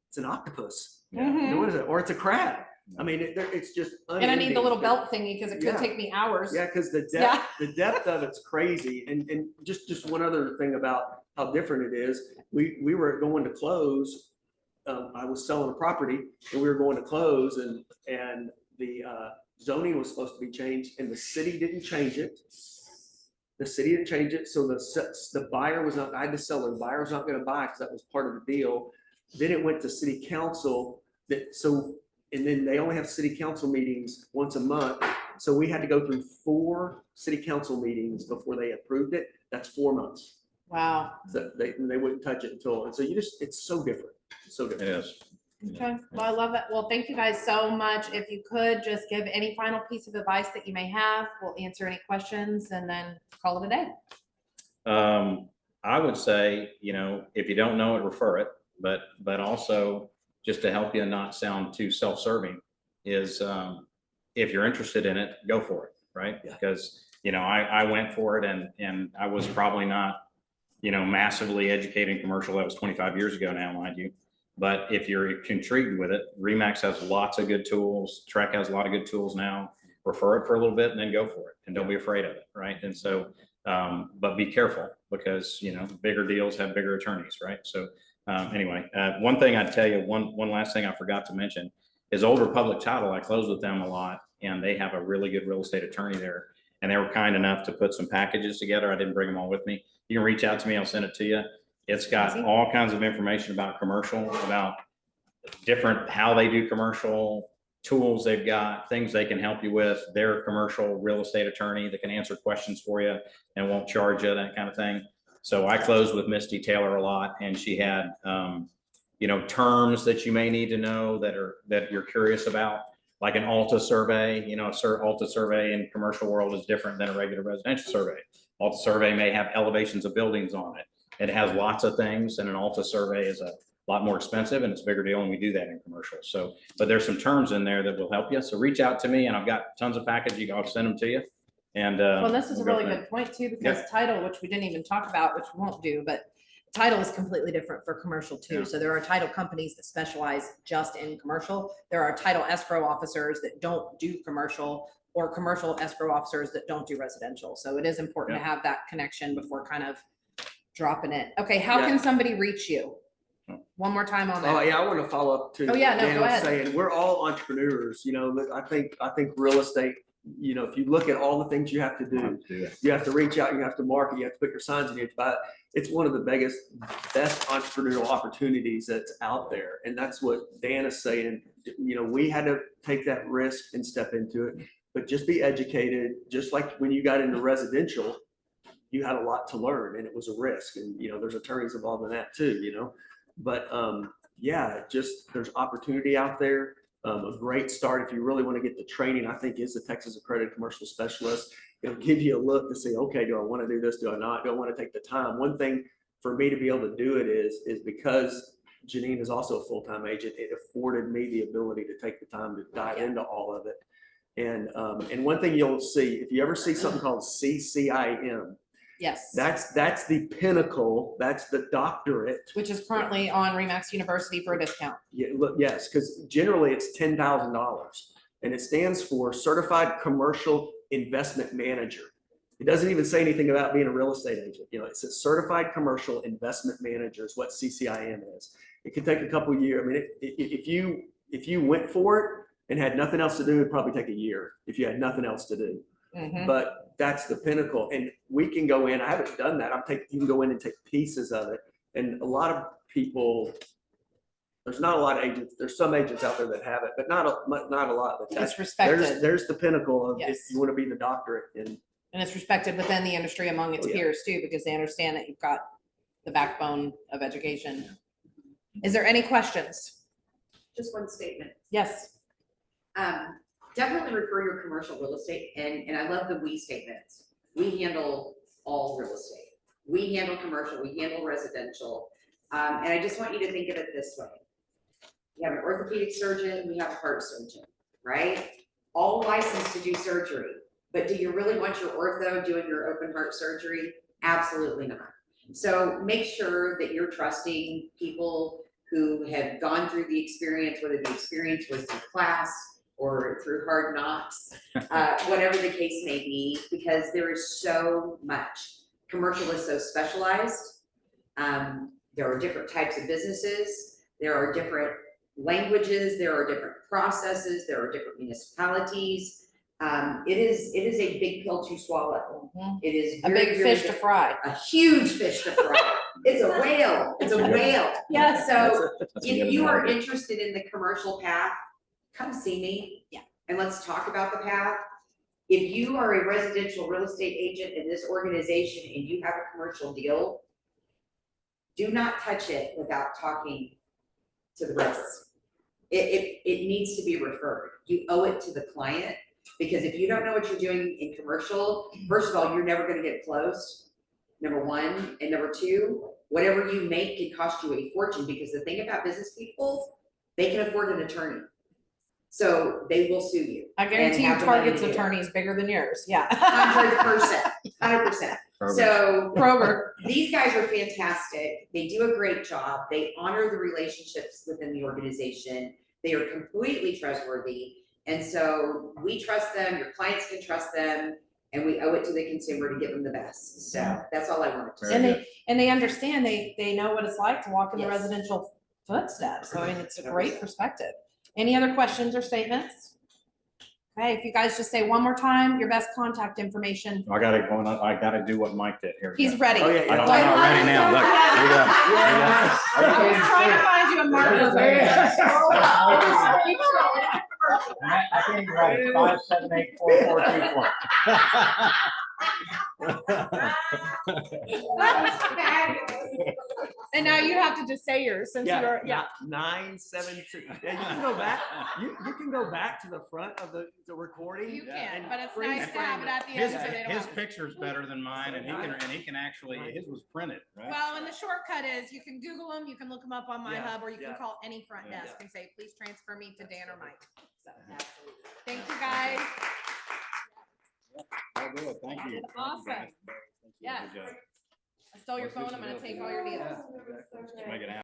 it's an octopus. Mhm. What is it? Or it's a crab. I mean, it's just. And I need the little unending. belt thingy because it could Yeah. take me hours. Yeah, because the Yeah. depth of it's crazy. And just one other thing about how different it is. We were going to close. I was selling a property and we were going to close and the zoning was supposed to be changed and the city didn't change it. The city didn't change it. So the buyer was not, I had to sell it. The buyer was not going to buy because that was part of the deal. Then it went to city council and then they only have city council meetings once a month. So we had to go through 4 city council meetings before they approved it. That's 4 months. Wow. So they wouldn't touch it until, and so it's so different. It's so It different. is. Okay, well, I love it. Well, thank you guys so much. If you could just give any final piece of advice that you may have, we'll answer any questions and then call it a day. I would say, if you don't know it, refer it, but also just to help you not sound too self-serving is, if you're interested in it, go for it, right? Yeah. Because, I went for it and I was probably not, massively educated in commercial. That was 25 years ago now, mind you. But if you're intrigued with it, Remax has lots of good tools. Trek has a lot of good tools now. Refer it for a little bit and then go for it. And don't be afraid of it, right? And so, but be careful because, bigger deals have bigger attorneys, right? So anyway, one thing I'd tell you, one last thing I forgot to mention is Old Republic Title. I close with them a lot and they have a really good real estate attorney there. And they were kind enough to put some packages together. I didn't bring them all with me. You can reach out to me. I'll send it to you. It's got all kinds of information about commercial, about different, how they do commercial, tools they've got, things they can help you with. They're a commercial real estate attorney that can answer questions for you and won't charge you, that kind of thing. So I closed with Misty Taylor a lot and she had, terms that you may need to know that you're curious about, like an Alta survey. Alta survey in commercial world is different than a regular residential survey. Alta survey may have elevations of buildings on it. It has lots of things, and an Alta survey is a lot more expensive and it's a bigger deal, and we do that in commercial. So, but there's some terms in there that will help you. So reach out to me and I've got tons of packages. I'll send them to you. And Well, this is a we'll go really from there. good point too, because title, which we didn't even talk about, which we won't do, but title is completely different for commercial too. Yeah. So there are title companies that specialize just in commercial. There are title escrow officers that don't do commercial, or commercial escrow officers that don't do residential. So it is important to have that connection before kind of dropping it. Okay, how Yeah. can somebody reach you? One more time on Oh, that. yeah, I want to follow up too. Oh, yeah, no, Dan go was ahead. saying, we're all entrepreneurs, I think real estate, if you look at all the things you have to do, you have to reach out, you have to market, you have to put your signs in, you have to buy. It's one of the best entrepreneurial opportunities that's out there. And that's what Dan is saying. We had to take that risk and step into it, but just be educated. Just like when you got into residential, you had a lot to learn and it was a risk. And, there's attorneys involved in that too, but there's opportunity out there. A great start if you really want to get the training, I think, is the Texas Accredited Commercial Specialist. It'll give you a look to say, okay, do I want to do this? Do I not? Do I want to take the time? One thing for me to be able to do it is because Janine is also a full-time agent. It afforded me the ability to take the time to dive into all of it. And one thing you'll see, if you ever see something called CCIM, Yes. that's the pinnacle. That's the doctorate. Which is currently on Remax University for a discount. Yeah, look, yes, because generally it's $10,000 and it stands for Certified Commercial Investment Manager. It doesn't even say anything about being a real estate agent. It says Certified Commercial Investment Manager is what CCIM is. it could take a couple of years. I mean, if you went for it and had nothing else to do, it'd probably take a year if you had nothing else to do. Mhm. But that's the pinnacle. And we can go in, I haven't done that. You can go in and take pieces of it. And a lot of people, there's not a lot of agents, there's some agents out there that have it, but not a lot. But It's that's, respected, there's the pinnacle of if Yes. you want to be the doctorate. And and it's respected within the industry among its Oh, yeah. peers too, because they understand that you've got the backbone of education. Is there any questions? Just one statement. Yes. Definitely refer your commercial real estate, and I love the we statements. We handle all real estate. We handle commercial, we handle residential. And I just want you to think of it this way. We have an orthopedic surgeon, we have a heart surgeon, right? All licensed to do surgery, but do you really want your ortho doing your open heart surgery? Absolutely not. So make sure that you're trusting people who have gone through the experience, whether the experience was through class or through hard knocks, whatever the case may be, because there is so much. Commercial is so specialized. There are different types of businesses. There are different languages. There are different processes. There are different municipalities. It is a big pill to swallow. Mhm. It is A very, big very fish to fry. a huge fish to fry. It's a whale. It's a whale. Yes. So That's a if good you are analogy. interested in the commercial path, come see me. Yeah. And let's talk about the path. If you are a residential real estate agent in this organization and you have a commercial deal, do not touch it without talking to the broker. It needs to be referred. You owe it to the client, because if you don't know what you're doing in commercial, first of all, you're never gonna get closed, number one. And number two, whatever you make can cost you a fortune, because the thing about business people, they can afford an attorney. So they will sue you. I guarantee you have the money Target's to do it. attorney is bigger than yours. Yeah. 100%, 100%. So Kroger. these guys are fantastic. They do a great job. They honor the relationships within the organization. They are completely trustworthy. And so we trust them, your clients can trust them, and we owe it to the consumer to give them the best. So that's all I wanted to And say. they understand, they know what it's like to walk in the Yes. residential footsteps. So I mean, it's a great perspective. Any other questions or statements? Okay, if you guys just say one more time, your best contact information. I gotta do what Mike did here. He's ready. Oh, yeah, I don't Wait, know, ready now, look. Yeah. Here we go. I was trying to find you a marker. I think you're right, 5784424. And now you have to just say yours since you're, yeah. 972. Yeah, you can go back. You can go back to the front of the recording. You Yeah. can, but it's freeze nice to frame have it it. at the His, end so they don't his have. picture's better than mine, and he can actually, his was printed, right? Well, and the shortcut is you can Google them, you can look them up on My Yeah, Hub, or you can yeah. call any front Yeah. desk and say, please transfer me to Dan or Mike. So, thank you, guys. Oh, good, thank you. Awesome. Thank you, guys. Yes. Good job. I stole your phone, I'm gonna take all your deals. Let's make it happen.